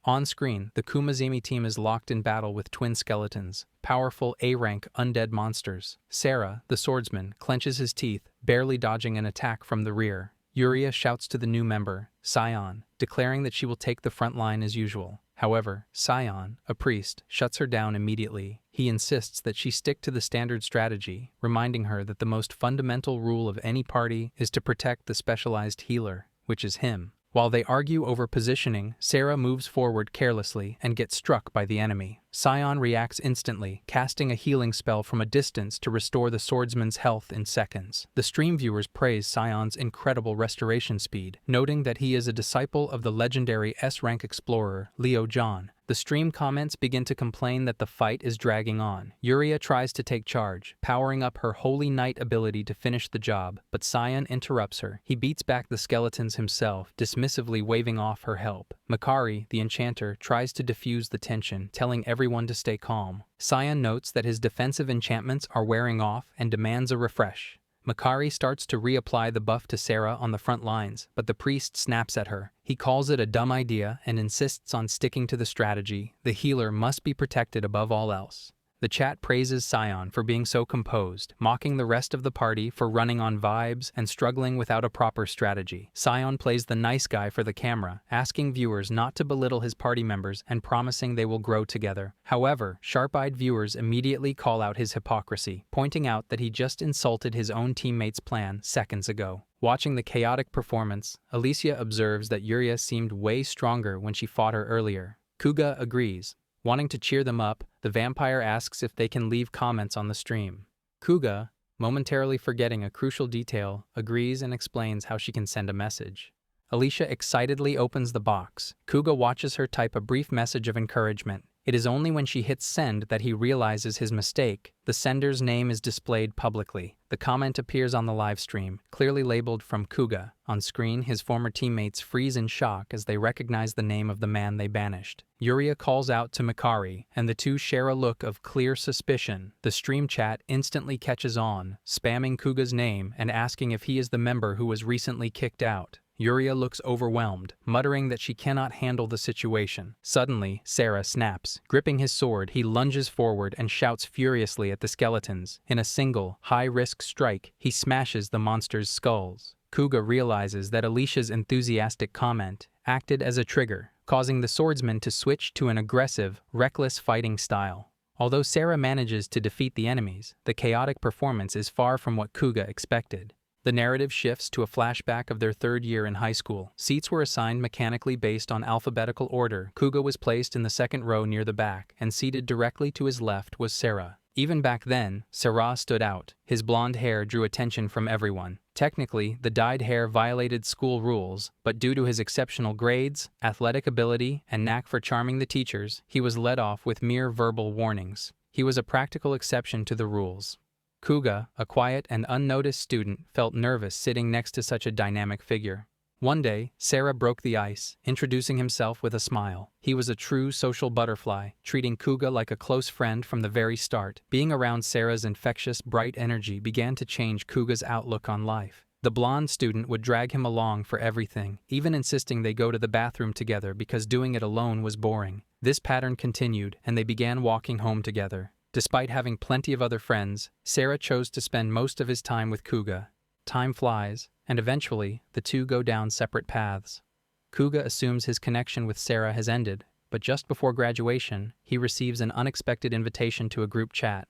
On screen, the Kumazami team is locked in battle with twin skeletons, powerful A-rank undead monsters. Sarah, the swordsman, clenches his teeth, barely dodging an attack from the rear. Yuria shouts to the new member, Sion, declaring that she will take the front line as usual. However, Sion, a priest, shuts her down immediately. He insists that she stick to the standard strategy, reminding her that the most fundamental rule of any party is to protect the specialized healer, which is him. While they argue over positioning, Sarah moves forward carelessly and gets struck by the enemy. Sion reacts instantly, casting a healing spell from a distance to restore the swordsman's health in seconds. The stream viewers praise Sion's incredible restoration speed, noting that he is a disciple of the legendary S-rank explorer Leo John. The stream comments begin to complain that the fight is dragging on. Yuria tries to take charge, powering up her Holy Knight ability to finish the job, but Sion interrupts her. He beats back the skeletons himself, dismissively waving off her help. Makari, the enchanter, tries to diffuse the tension, telling everyone to stay calm. Sion notes that his defensive enchantments are wearing off and demands a refresh. Makari starts to reapply the buff to Sarah on the front lines, but the priest snaps at her. He calls it a dumb idea and insists on sticking to the strategy. The healer must be protected above all else. The chat praises Sion for being so composed, mocking the rest of the party for running on vibes and struggling without a proper strategy. Sion plays the nice guy for the camera, asking viewers not to belittle his party members and promising they will grow together. However, sharp-eyed viewers immediately call out his hypocrisy, pointing out that he just insulted his own teammates' plan seconds ago. Watching the chaotic performance, Alicia observes that Yuria seemed way stronger when she fought her earlier. Kuga agrees. Wanting to cheer them up, the vampire asks if they can leave comments on the stream. Kuga, momentarily forgetting a crucial detail, agrees and explains how she can send a message. Alicia excitedly opens the box. Kuga watches her type a brief message of encouragement. It is only when she hits send that he realizes his mistake. The sender's name is displayed publicly. The comment appears on the live stream, clearly labeled from Kuga. On screen, his former teammates freeze in shock as they recognize the name of the man they banished. Yuria calls out to Makari, and the two share a look of clear suspicion. The stream chat instantly catches on, spamming Kuga's name and asking if he is the member who was recently kicked out. Yuria looks overwhelmed, muttering that she cannot handle the situation. Suddenly, Sarah snaps. Gripping his sword, he lunges forward and shouts furiously at the skeletons. In a single, high-risk strike, he smashes the monsters' skulls. Kuga realizes that Alicia's enthusiastic comment acted as a trigger, causing the swordsman to switch to an aggressive, reckless fighting style. Although Sarah manages to defeat the enemies, the chaotic performance is far from what Kuga expected. The narrative shifts to a flashback of their third year in high school. Seats were assigned mechanically based on alphabetical order. Kuga was placed in the second row near the back, and seated directly to his left was Sarah. Even back then, Sarah stood out. His blonde hair drew attention from everyone. Technically, the dyed hair violated school rules, but due to his exceptional grades, athletic ability, and knack for charming the teachers, he was let off with mere verbal warnings. He was a practical exception to the rules. Kuga, a quiet and unnoticed student, felt nervous sitting next to such a dynamic figure. One day, Sarah broke the ice, introducing himself with a smile. He was a true social butterfly, treating Kuga like a close friend from the very start. Being around Sarah's infectious, bright energy began to change Kuga's outlook on life. The blonde student would drag him along for everything, even insisting they go to the bathroom together because doing it alone was boring. This pattern continued, and they began walking home together. Despite having plenty of other friends, Sarah chose to spend most of his time with Kuga. Time flies, and eventually, the two go down separate paths. Kuga assumes his connection with Sarah has ended, but just before graduation, he receives an unexpected invitation to a group chat.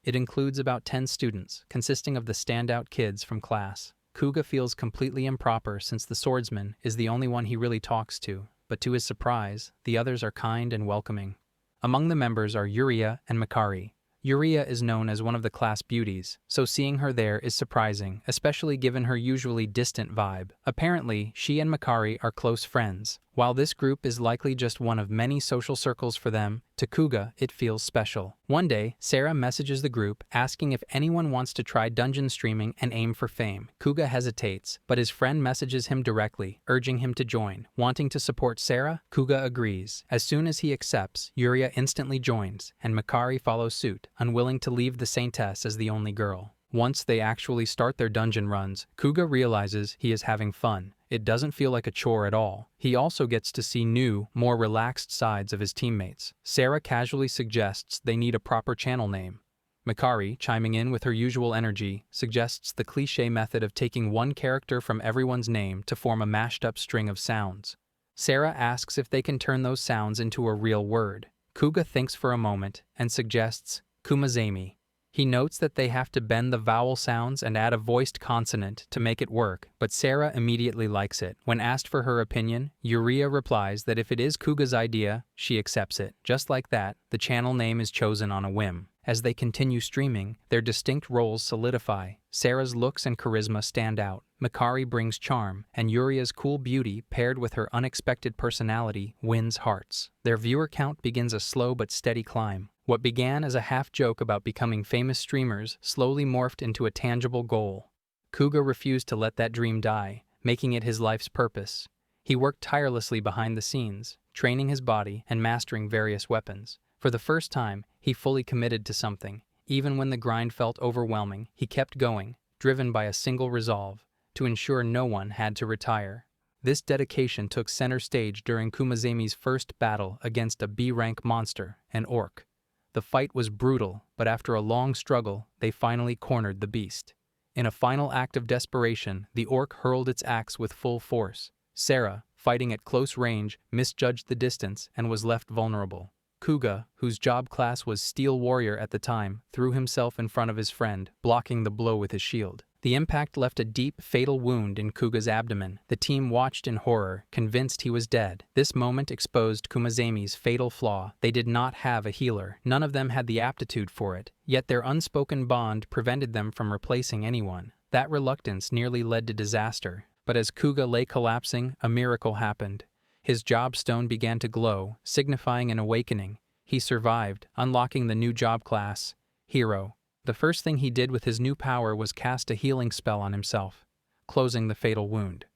It includes about 10 students, consisting of the standout kids from class. Kuga feels completely improper since the swordsman is the only one he really talks to, but to his surprise, the others are kind and welcoming. Among the members are Yuria and Mikari. Yuria is known as one of the class beauties, so seeing her there is surprising, especially given her usually distant vibe. Apparently, she and Mikari are close friends. While this group is likely just one of many social circles for them, to Kuga it feels special. One day, Sarah messages the group asking if anyone wants to try dungeon streaming and aim for fame. Kuga hesitates, but his friend messages him directly, urging him to join. Wanting to support Sarah, Kuga agrees. As soon as he accepts, Yuria instantly joins, and Mikari follows suit, unwilling to leave the Saintess as the only girl. Once they actually start their dungeon runs, Kuga realizes he is having fun. It doesn't feel like a chore at all. He also gets to see new, more relaxed sides of his teammates. Sarah casually suggests they need a proper channel name. Mikari, chiming in with her usual energy, suggests the cliché method of taking one character from everyone's name to form a mashed-up string of sounds. Sarah asks if they can turn those sounds into a real word. Kuga thinks for a moment and suggests Kumazami. He notes that they have to bend the vowel sounds and add a voiced consonant to make it work, but Sarah immediately likes it. When asked for her opinion, Yuria replies that if it is Kuga's idea, she accepts it. Just like that, the channel name is chosen on a whim. As they continue streaming, their distinct roles solidify. Sarah's looks and charisma stand out. Mikari brings charm, and Yuria's cool beauty, paired with her unexpected personality, wins hearts. Their viewer count begins a slow but steady climb. What began as a half-joke about becoming famous streamers slowly morphed into a tangible goal. Kuga refused to let that dream die, making it his life's purpose. He worked tirelessly behind the scenes, training his body and mastering various weapons. For the first time, he fully committed to something. Even when the grind felt overwhelming, he kept going, driven by a single resolve, to ensure no one had to retire. This dedication took center stage during Kumazami's first battle against a B-rank monster, an orc. The fight was brutal, but after a long struggle, they finally cornered the beast. In a final act of desperation, the orc hurled its axe with full force. Sarah, fighting at close range, misjudged the distance and was left vulnerable. Kuga, whose job class was Steel Warrior at the time, threw himself in front of his friend, blocking the blow with his shield. The impact left a deep, fatal wound in Kuga's abdomen. The team watched in horror, convinced he was dead. This moment exposed Kumazami's fatal flaw. They did not have a healer. None of them had the aptitude for it, yet their unspoken bond prevented them from replacing anyone. That reluctance nearly led to disaster. But as Kuga lay collapsing, a miracle happened. His job stone began to glow, signifying an awakening. He survived, unlocking the new job class, Hero. The first thing he did with his new power was cast a healing spell on himself, closing the fatal wound.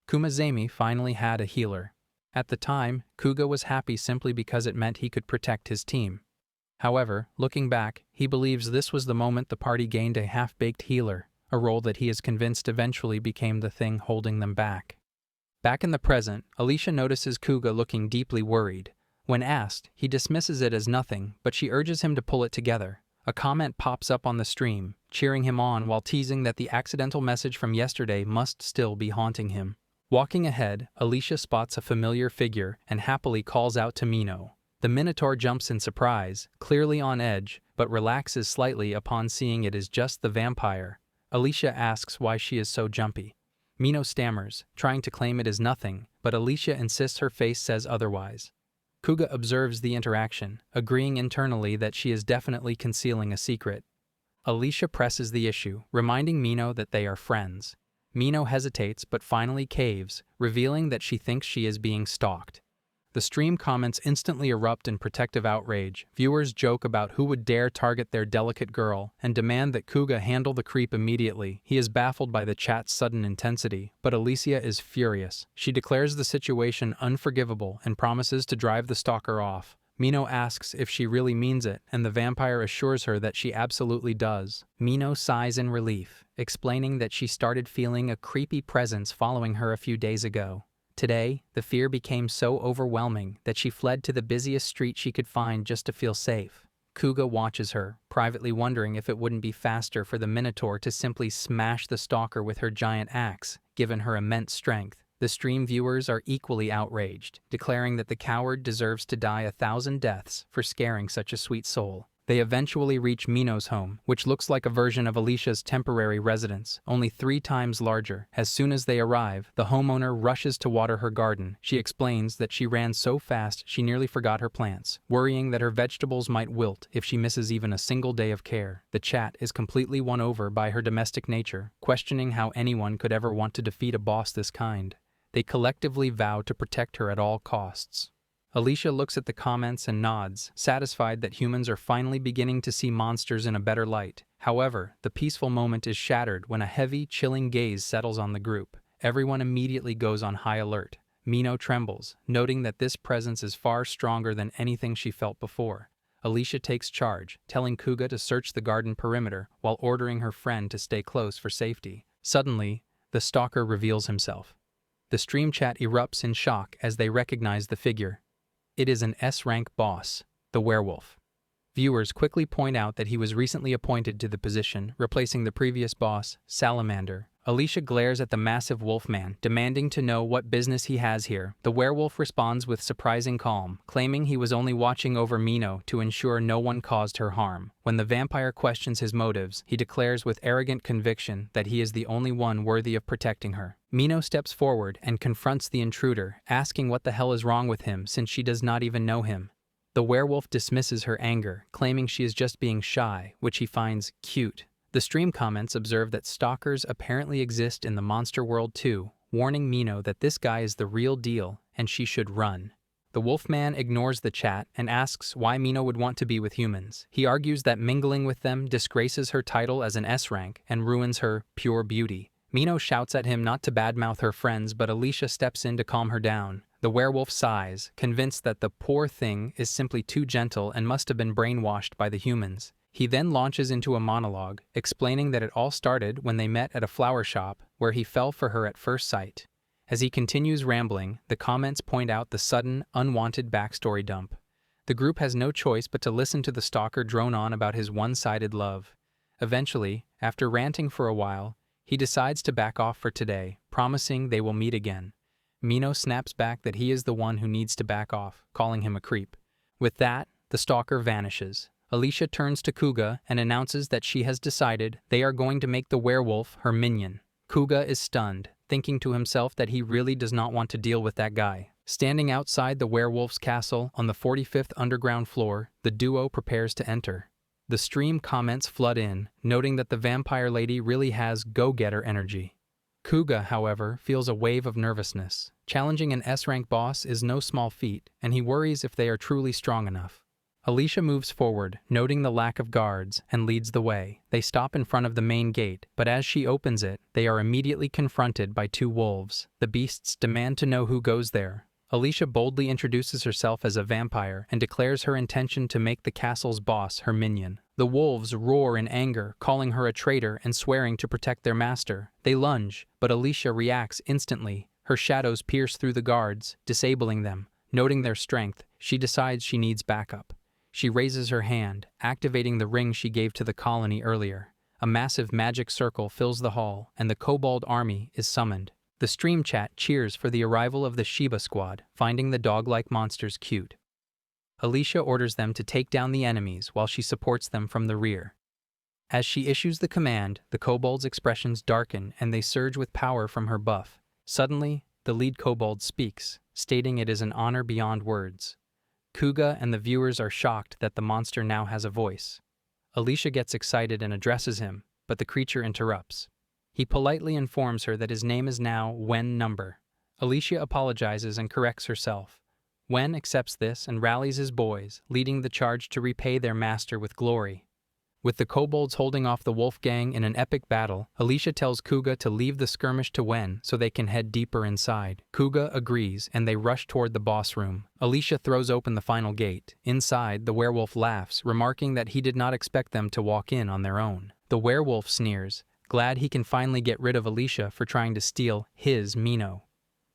Kumazami finally had a healer. At the time, Kuga was happy simply because it meant he could protect his team. However, looking back, he believes this was the moment the party gained a half-baked healer, a role that he is convinced eventually became the thing holding them back. Back in the present, Alicia notices Kuga looking deeply worried. When asked, he dismisses it as nothing, but she urges him to pull it together. A comment pops up on the stream, cheering him on while teasing that the accidental message from yesterday must still be haunting him. Walking ahead, Alicia spots a familiar figure and happily calls out to Mino. The Minotaur jumps in surprise, clearly on edge, but relaxes slightly upon seeing it is just the vampire. Alicia asks why she is so jumpy. Mino stammers, trying to claim it is nothing, but Alicia insists her face says otherwise. Kuga observes the interaction, agreeing internally that she is definitely concealing a secret. Alicia presses the issue, reminding Mino that they are friends. Mino hesitates but finally caves, revealing that she thinks she is being stalked. The stream comments instantly erupt in protective outrage. Viewers joke about who would dare target their delicate girl and demand that Kuga handle the creep immediately. He is baffled by the chat's sudden intensity, but Alicia is furious. She declares the situation unforgivable and promises to drive the stalker off. Mino asks if she really means it, and the vampire assures her that she absolutely does. Mino sighs in relief, explaining that she started feeling a creepy presence following her a few days ago. Today, the fear became so overwhelming that she fled to the busiest street she could find just to feel safe. Kuga watches her, privately wondering if it wouldn't be faster for the Minotaur to simply smash the stalker with her giant axe, given her immense strength. The stream viewers are equally outraged, declaring that the coward deserves to die 1,000 deaths for scaring such a sweet soul. They eventually reach Mino's home, which looks like a version of Alicia's temporary residence, only 3 times larger. As soon as they arrive, the homeowner rushes to water her garden. She explains that she ran so fast she nearly forgot her plants, worrying that her vegetables might wilt if she misses even a single day of care. The chat is completely won over by her domestic nature, questioning how anyone could ever want to defeat a boss this kind. They collectively vow to protect her at all costs. Alicia looks at the comments and nods, satisfied that humans are finally beginning to see monsters in a better light. However, the peaceful moment is shattered when a heavy, chilling gaze settles on the group. Everyone immediately goes on high alert. Mino trembles, noting that this presence is far stronger than anything she felt before. Alicia takes charge, telling Kuga to search the garden perimeter while ordering her friend to stay close for safety. Suddenly, the stalker reveals himself. The stream chat erupts in shock as they recognize the figure. It is an S-rank boss, the werewolf. Viewers quickly point out that he was recently appointed to the position, replacing the previous boss, Salamander. Alicia glares at the massive wolfman, demanding to know what business he has here. The werewolf responds with surprising calm, claiming he was only watching over Mino to ensure no one caused her harm. When the vampire questions his motives, he declares with arrogant conviction that he is the only one worthy of protecting her. Mino steps forward and confronts the intruder, asking what the hell is wrong with him since she does not even know him. The werewolf dismisses her anger, claiming she is just being shy, which he finds cute. The stream comments observe that stalkers apparently exist in the monster world too, warning Mino that this guy is the real deal and she should run. The wolfman ignores the chat and asks why Mino would want to be with humans. He argues that mingling with them disgraces her title as an S-rank and ruins her pure beauty. Mino shouts at him not to badmouth her friends, but Alicia steps in to calm her down. The werewolf sighs, convinced that the poor thing is simply too gentle and must have been brainwashed by the humans. He then launches into a monologue, explaining that it all started when they met at a flower shop, where he fell for her at first sight. As he continues rambling, the comments point out the sudden, unwanted backstory dump. The group has no choice but to listen to the stalker drone on about his one-sided love. Eventually, after ranting for a while, he decides to back off for today, promising they will meet again. Mino snaps back that he is the one who needs to back off, calling him a creep. With that, the stalker vanishes. Alicia turns to Kuga and announces that she has decided they are going to make the werewolf her minion. Kuga is stunned, thinking to himself that he really does not want to deal with that guy. Standing outside the werewolf's castle on the 45th underground floor, the duo prepares to enter. The stream comments flood in, noting that the vampire lady really has go-getter energy. Kuga, however, feels a wave of nervousness. Challenging an S-rank boss is no small feat, and he worries if they are truly strong enough. Alicia moves forward, noting the lack of guards, and leads the way. They stop in front of the main gate, but as she opens it, they are immediately confronted by 2 wolves. The beasts demand to know who goes there. Alicia boldly introduces herself as a vampire and declares her intention to make the castle's boss her minion. The wolves roar in anger, calling her a traitor and swearing to protect their master. They lunge, but Alicia reacts instantly. Her shadows pierce through the guards, disabling them. Noting their strength, she decides she needs backup. She raises her hand, activating the ring she gave to the colony earlier. A massive magic circle fills the hall, and the kobold army is summoned. The stream chat cheers for the arrival of the Shiba squad, finding the dog-like monsters cute. Alicia orders them to take down the enemies while she supports them from the rear. As she issues the command, the kobolds' expressions darken and they surge with power from her buff. Suddenly, the lead kobold speaks, stating it is an honor beyond words. Kuga and the viewers are shocked that the monster now has a voice. Alicia gets excited and addresses him, but the creature interrupts. He politely informs her that his name is now Wen Number. Alicia apologizes and corrects herself. Wen accepts this and rallies his boys, leading the charge to repay their master with glory. With the kobolds holding off the wolf gang in an epic battle, Alicia tells Kuga to leave the skirmish to Wen so they can head deeper inside. Kuga agrees and they rush toward the boss room. Alicia throws open the final gate. Inside, the werewolf laughs, remarking that he did not expect them to walk in on their own. The werewolf sneers, glad he can finally get rid of Alicia for trying to steal his Mino.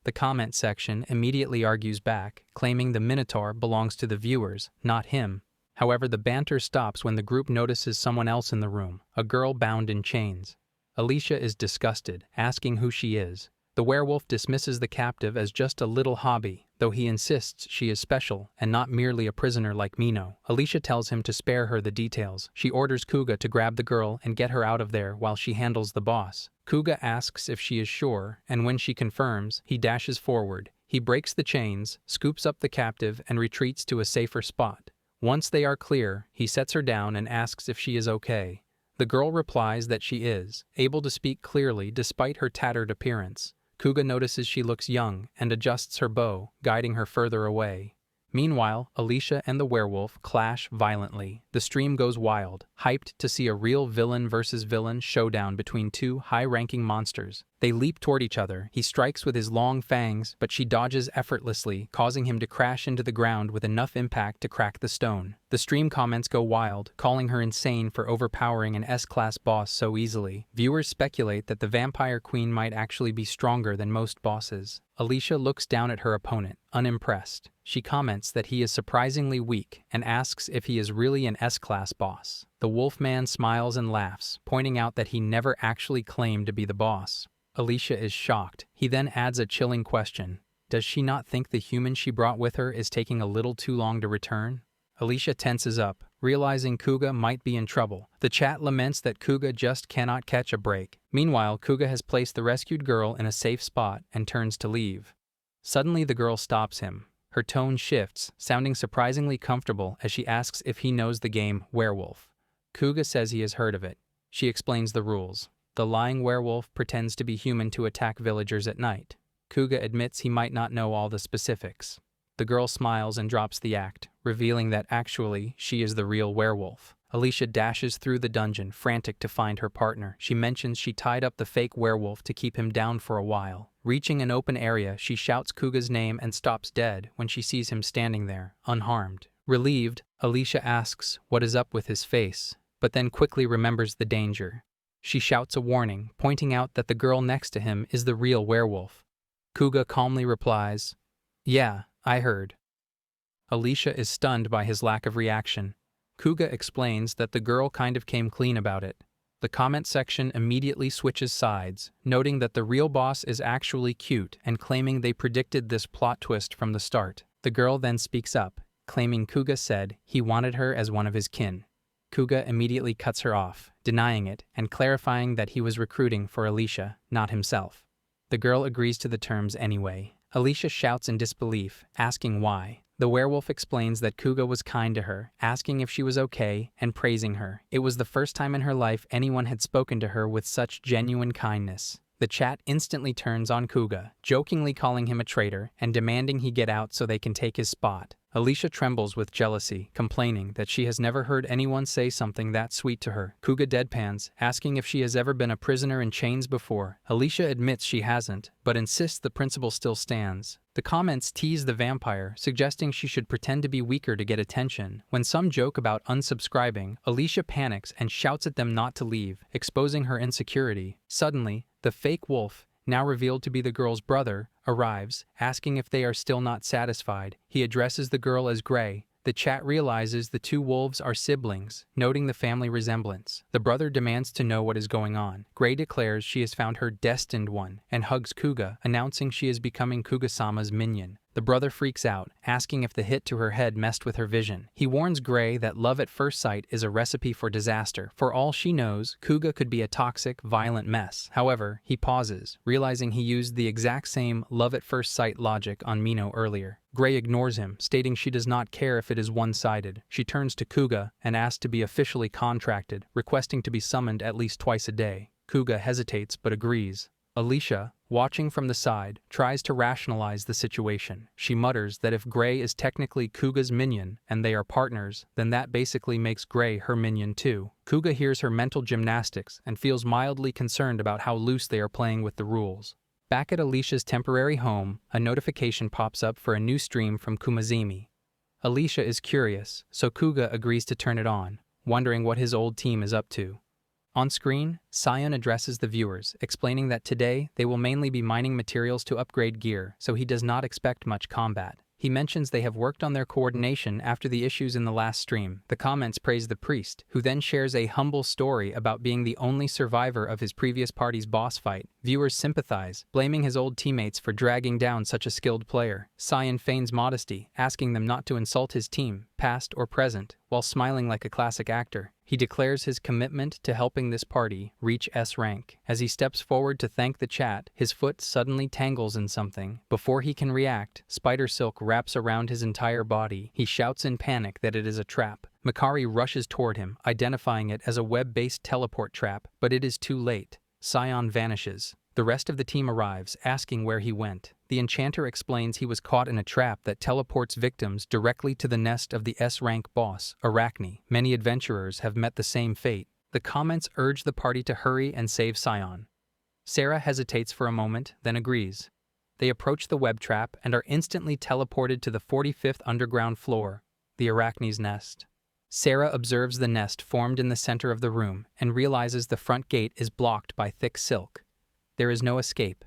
The comment section immediately argues back, claiming the Minotaur belongs to the viewers, not him. However, the banter stops when the group notices someone else in the room, a girl bound in chains. Alicia is disgusted, asking who she is. The werewolf dismisses the captive as just a little hobby, though he insists she is special and not merely a prisoner like Mino. Alicia tells him to spare her the details. She orders Kuga to grab the girl and get her out of there while she handles the boss. Kuga asks if she is sure, and when she confirms, he dashes forward. He breaks the chains, scoops up the captive, and retreats to a safer spot. Once they are clear, he sets her down and asks if she is okay. The girl replies that she is, able to speak clearly despite her tattered appearance. Kuga notices she looks young and adjusts her bow, guiding her further away. Meanwhile, Alicia and the werewolf clash violently. The stream goes wild, hyped to see a real villain versus villain showdown between two high-ranking monsters. They leap toward each other. He strikes with his long fangs, but she dodges effortlessly, causing him to crash into the ground with enough impact to crack the stone. The stream comments go wild, calling her insane for overpowering an S-class boss so easily. Viewers speculate that the Vampire Queen might actually be stronger than most bosses. Alicia looks down at her opponent, unimpressed. She comments that he is surprisingly weak and asks if he is really an S-class boss. The Wolfman smiles and laughs, pointing out that he never actually claimed to be the boss. Alicia is shocked. He then adds a chilling question. Does she not think the human she brought with her is taking a little too long to return? Alicia tenses up, realizing Kuga might be in trouble. The chat laments that Kuga just cannot catch a break. Meanwhile, Kuga has placed the rescued girl in a safe spot and turns to leave. Suddenly, the girl stops him. Her tone shifts, sounding surprisingly comfortable as she asks if he knows the game Werewolf. Kuga says he has heard of it. She explains the rules. The lying werewolf pretends to be human to attack villagers at night. Kuga admits he might not know all the specifics. The girl smiles and drops the act, revealing that actually she is the real werewolf. Alicia dashes through the dungeon, frantic to find her partner. She mentions she tied up the fake werewolf to keep him down for a while. Reaching an open area, she shouts Kuga's name and stops dead when she sees him standing there, unharmed. Relieved, Alicia asks what is up with his face, but then quickly remembers the danger. She shouts a warning, pointing out that the girl next to him is the real werewolf. Kuga calmly replies, "Yeah, I heard." Alicia is stunned by his lack of reaction. Kuga explains that the girl kind of came clean about it. The comment section immediately switches sides, noting that the real boss is actually cute and claiming they predicted this plot twist from the start. The girl then speaks up, claiming Kuga said he wanted her as one of his kin. Kuga immediately cuts her off, denying it and clarifying that he was recruiting for Alicia, not himself. The girl agrees to the terms anyway. Alicia shouts in disbelief, asking why. The werewolf explains that Kuga was kind to her, asking if she was okay and praising her. It was the first time in her life anyone had spoken to her with such genuine kindness. The chat instantly turns on Kuga, jokingly calling him a traitor and demanding he get out so they can take his spot. Alicia trembles with jealousy, complaining that she has never heard anyone say something that sweet to her. Kuga deadpans, asking if she has ever been a prisoner in chains before. Alicia admits she hasn't, but insists the principle still stands. The comments tease the vampire, suggesting she should pretend to be weaker to get attention. When some joke about unsubscribing, Alicia panics and shouts at them not to leave, exposing her insecurity. Suddenly, the fake wolf, now revealed to be the girl's brother, arrives, asking if they are still not satisfied. He addresses the girl as Gray. The chat realizes the two wolves are siblings, noting the family resemblance. The brother demands to know what is going on. Gray declares she has found her destined one and hugs Kuga, announcing she is becoming Kuga-sama's minion. The brother freaks out, asking if the hit to her head messed with her vision. He warns Gray that love at first sight is a recipe for disaster. For all she knows, Kuga could be a toxic, violent mess. However, he pauses, realizing he used the exact same love at first sight logic on Mino earlier. Gray ignores him, stating she does not care if it is one-sided. She turns to Kuga and asks to be officially contracted, requesting to be summoned at least twice a day. Kuga hesitates but agrees. Alicia, watching from the side, tries to rationalize the situation. She mutters that if Gray is technically Kuga's minion and they are partners, then that basically makes Gray her minion too. Kuga hears her mental gymnastics and feels mildly concerned about how loose they are playing with the rules. Back at Alicia's temporary home, a notification pops up for a new stream from Kumazimi. Alicia is curious, so Kuga agrees to turn it on, wondering what his old team is up to. On screen, Sion addresses the viewers, explaining that today they will mainly be mining materials to upgrade gear, so he does not expect much combat. He mentions they have worked on their coordination after the issues in the last stream. The comments praise the priest, who then shares a humble story about being the only survivor of his previous party's boss fight. Viewers sympathize, blaming his old teammates for dragging down such a skilled player. Sion feigns modesty, asking them not to insult his team, past or present, while smiling like a classic actor. He declares his commitment to helping this party reach S rank. As he steps forward to thank the chat, his foot suddenly tangles in something. Before he can react, spider silk wraps around his entire body. He shouts in panic that it is a trap. Makari rushes toward him, identifying it as a web-based teleport trap, but it is too late. Sion vanishes. The rest of the team arrives, asking where he went. The enchanter explains he was caught in a trap that teleports victims directly to the nest of the S-rank boss, Arachne. Many adventurers have met the same fate. The comments urge the party to hurry and save Sion. Sarah hesitates for a moment, then agrees. They approach the web trap and are instantly teleported to the 45th underground floor, the Arachne's nest. Sarah observes the nest formed in the center of the room and realizes the front gate is blocked by thick silk. There is no escape.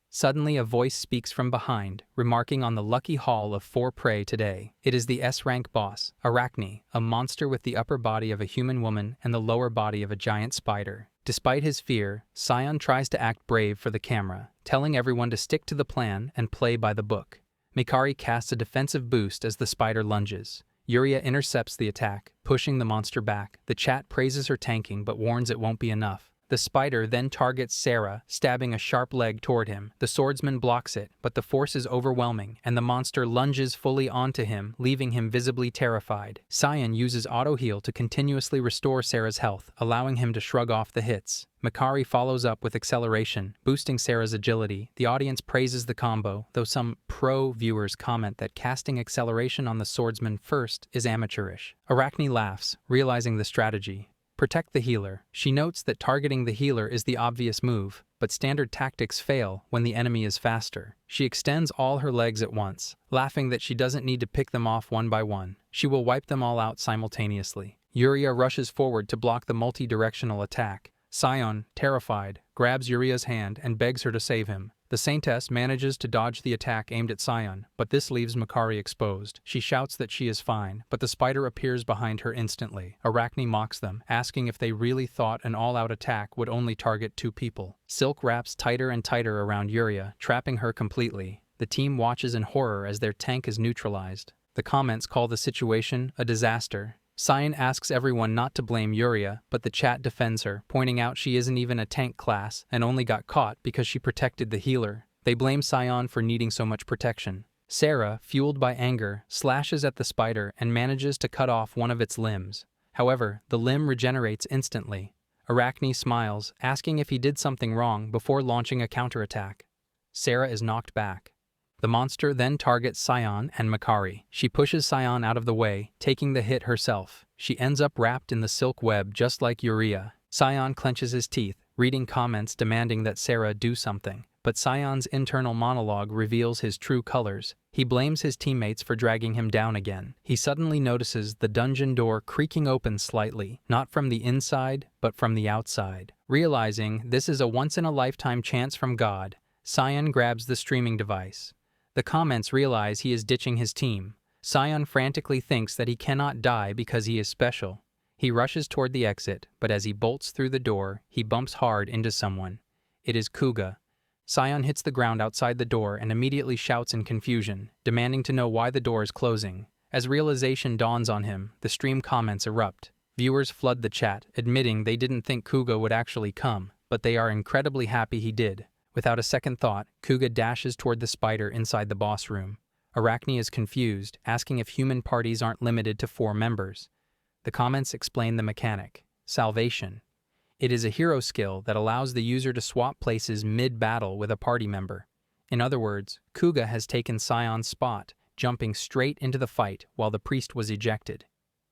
Suddenly a voice speaks from behind, remarking on the lucky haul of 4 prey today. It is the S-rank boss, Arachne, a monster with the upper body of a human woman and the lower body of a giant spider. Despite his fear, Sion tries to act brave for the camera, telling everyone to stick to the plan and play by the book. Mikari casts a defensive boost as the spider lunges. Yuria intercepts the attack, pushing the monster back. The chat praises her tanking but warns it won't be enough. The spider then targets Sarah, stabbing a sharp leg toward him. The swordsman blocks it, but the force is overwhelming, and the monster lunges fully onto him, leaving him visibly terrified. Sion uses auto-heal to continuously restore Sarah's health, allowing him to shrug off the hits. Makari follows up with acceleration, boosting Sarah's agility. The audience praises the combo, though some pro-viewers comment that casting acceleration on the swordsman first is amateurish. Arachne laughs, realizing the strategy. Protect the healer. She notes that targeting the healer is the obvious move, but standard tactics fail when the enemy is faster. She extends all her legs at once, laughing that she doesn't need to pick them off one by one. She will wipe them all out simultaneously. Yuria rushes forward to block the multi-directional attack. Sion, terrified, grabs Yuria's hand and begs her to save him. The Saintess manages to dodge the attack aimed at Sion, but this leaves Makari exposed. She shouts that she is fine, but the spider appears behind her instantly. Arachne mocks them, asking if they really thought an all-out attack would only target 2 people. Silk wraps tighter and tighter around Yuria, trapping her completely. The team watches in horror as their tank is neutralized. The comments call the situation a disaster. Sion asks everyone not to blame Yuria, but the chat defends her, pointing out she isn't even a tank class and only got caught because she protected the healer. They blame Sion for needing so much protection. Sarah, fueled by anger, slashes at the spider and manages to cut off one of its limbs. However, the limb regenerates instantly. Arachne smiles, asking if he did something wrong before launching a counterattack. Sarah is knocked back. The monster then targets Sion and Makari. She pushes Sion out of the way, taking the hit herself. She ends up wrapped in the silk web just like Yuria. Sion clenches his teeth, reading comments demanding that Sarah do something. But Sion's internal monologue reveals his true colors. He blames his teammates for dragging him down again. He suddenly notices the dungeon door creaking open slightly, not from the inside, but from the outside. Realizing this is a once-in-a-lifetime chance from God, Sion grabs the streaming device. The comments realize he is ditching his team. Sion frantically thinks that he cannot die because he is special. He rushes toward the exit, but as he bolts through the door, he bumps hard into someone. It is Kuga. Sion hits the ground outside the door and immediately shouts in confusion, demanding to know why the door is closing. As realization dawns on him, the stream comments erupt. Viewers flood the chat, admitting they didn't think Kuga would actually come, but they are incredibly happy he did. Without a second thought, Kuga dashes toward the spider inside the boss room. Arachne is confused, asking if human parties aren't limited to 4 members. The comments explain the mechanic: salvation. It is a hero skill that allows the user to swap places mid-battle with a party member. In other words, Kuga has taken Sion's spot, jumping straight into the fight while the priest was ejected.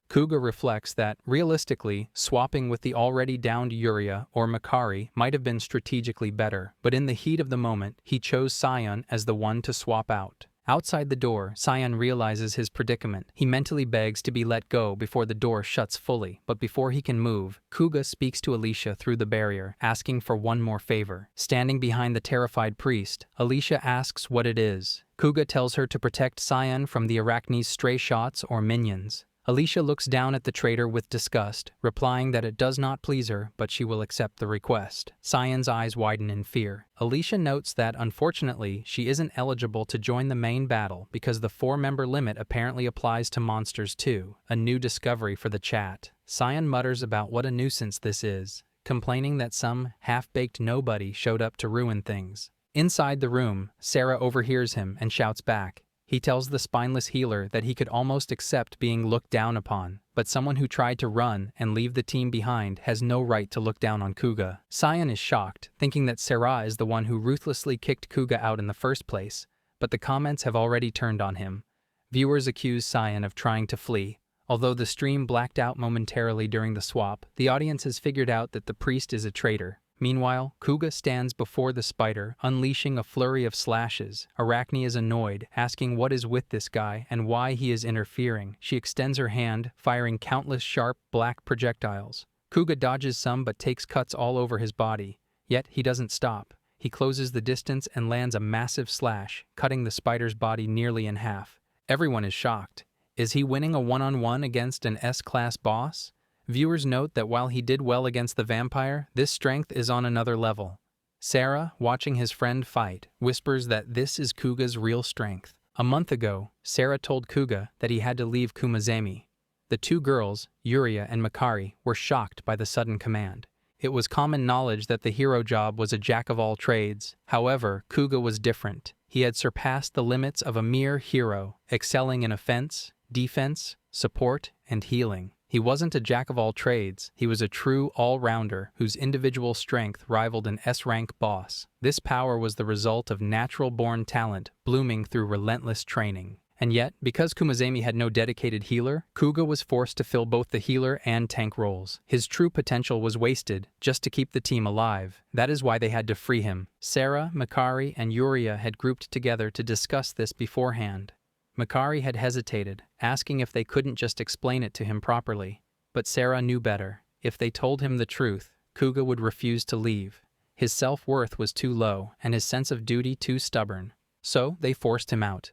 Kuga reflects that, realistically, swapping with the already downed Yuria or Makari might have been strategically better, but in the heat of the moment, he chose Sion as the one to swap out. Outside the door, Sion realizes his predicament. He mentally begs to be let go before the door shuts fully, but before he can move, Kuga speaks to Alicia through the barrier, asking for one more favor. Standing behind the terrified priest, Alicia asks what it is. Kuga tells her to protect Sion from the Arachne's stray shots or minions. Alicia looks down at the traitor with disgust, replying that it does not please her, but she will accept the request. Sion's eyes widen in fear. Alicia notes that, unfortunately, she isn't eligible to join the main battle because the 4-member limit apparently applies to monsters too, a new discovery for the chat. Sion mutters about what a nuisance this is, complaining that some half-baked nobody showed up to ruin things. Inside the room, Sarah overhears him and shouts back. He tells the spineless healer that he could almost accept being looked down upon, but someone who tried to run and leave the team behind has no right to look down on Kuga. Sion is shocked, thinking that Sarah is the one who ruthlessly kicked Kuga out in the first place, but the comments have already turned on him. Viewers accuse Sion of trying to flee. Although the stream blacked out momentarily during the swap, the audience has figured out that the priest is a traitor. Meanwhile, Kuga stands before the spider, unleashing a flurry of slashes. Arachne is annoyed, asking what is with this guy and why he is interfering. She extends her hand, firing countless sharp, black projectiles. Kuga dodges some but takes cuts all over his body. Yet he doesn't stop. He closes the distance and lands a massive slash, cutting the spider's body nearly in half. Everyone is shocked. Is he winning a one-on-one against an S-class boss? Viewers note that while he did well against the vampire, this strength is on another level. Sarah, watching his friend fight, whispers that this is Kuga's real strength. A month ago, Sarah told Kuga that he had to leave Kumazemi. The 2 girls, Yuria and Makari, were shocked by the sudden command. It was common knowledge that the hero job was a jack-of-all-trades. However, Kuga was different. He had surpassed the limits of a mere hero, excelling in offense, defense, support, and healing. He wasn't a jack-of-all-trades, he was a true all-rounder whose individual strength rivaled an S-rank boss. This power was the result of natural-born talent blooming through relentless training. And yet, because Kumazemi had no dedicated healer, Kuga was forced to fill both the healer and tank roles. His true potential was wasted just to keep the team alive. That is why they had to free him. Sarah, Makari, and Yuria had grouped together to discuss this beforehand. Makari had hesitated, asking if they couldn't just explain it to him properly. But Sarah knew better. If they told him the truth, Kuga would refuse to leave. His self-worth was too low, and his sense of duty too stubborn. So they forced him out.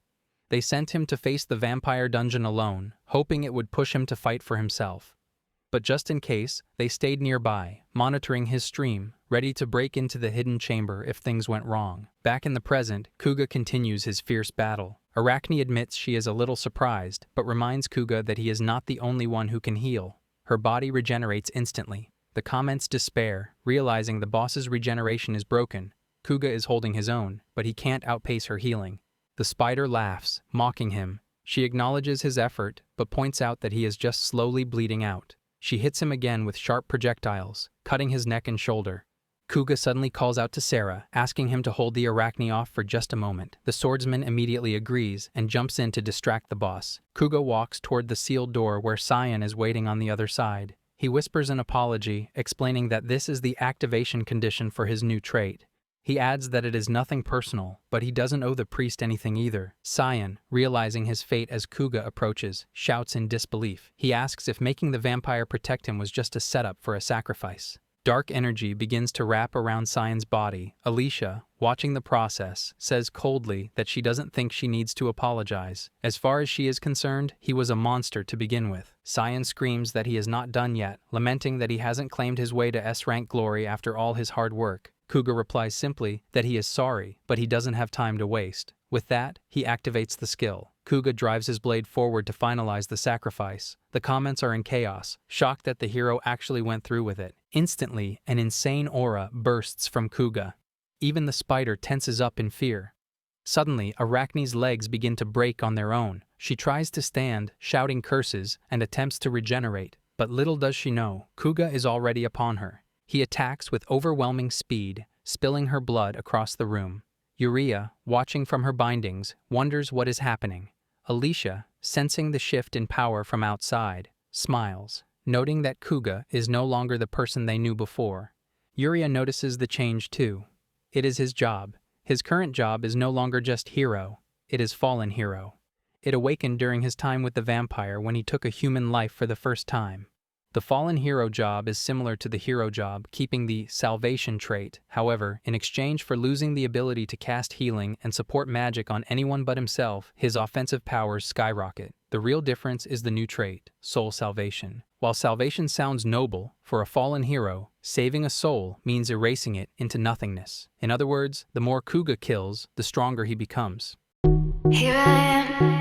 They sent him to face the vampire dungeon alone, hoping it would push him to fight for himself. But just in case, they stayed nearby, monitoring his stream, ready to break into the hidden chamber if things went wrong. Back in the present, Kuga continues his fierce battle. Arachne admits she is a little surprised, but reminds Kuga that he is not the only one who can heal. Her body regenerates instantly. The comments despair, realizing the boss's regeneration is broken. Kuga is holding his own, but he can't outpace her healing. The spider laughs, mocking him. She acknowledges his effort, but points out that he is just slowly bleeding out. She hits him again with sharp projectiles, cutting his neck and shoulder. Kuga suddenly calls out to Sarah, asking him to hold the Arachne off for just a moment. The swordsman immediately agrees and jumps in to distract the boss. Kuga walks toward the sealed door where Sion is waiting on the other side. He whispers an apology, explaining that this is the activation condition for his new trait. He adds that it is nothing personal, but he doesn't owe the priest anything either. Sion, realizing his fate as Kuga approaches, shouts in disbelief. He asks if making the vampire protect him was just a setup for a sacrifice. Dark energy begins to wrap around Sion's body. Alicia, watching the process, says coldly that she doesn't think she needs to apologize. As far as she is concerned, he was a monster to begin with. Sion screams that he is not done yet, lamenting that he hasn't claimed his way to S-rank glory after all his hard work. Kuga replies simply that he is sorry, but he doesn't have time to waste. With that, he activates the skill. Kuga drives his blade forward to finalize the sacrifice. The comments are in chaos, shocked that the hero actually went through with it. Instantly, an insane aura bursts from Kuga. Even the spider tenses up in fear. Suddenly, Arachne's legs begin to break on their own. She tries to stand, shouting curses, and attempts to regenerate. But little does she know, Kuga is already upon her. He attacks with overwhelming speed, spilling her blood across the room. Yuria, watching from her bindings, wonders what is happening. Alicia, sensing the shift in power from outside, smiles, noting that Kuga is no longer the person they knew before. Yuria notices the change too. It is his job. His current job is no longer just hero, it is fallen hero. It awakened during his time with the vampire when he took a human life for the first time. The fallen hero job is similar to the hero job, keeping the salvation trait. However, in exchange for losing the ability to cast healing and support magic on anyone but himself, his offensive powers skyrocket. The real difference is the new trait, soul salvation. While salvation sounds noble, for a fallen hero, saving a soul means erasing it into nothingness. In other words, the more Kuga kills, the stronger he becomes. Here I am.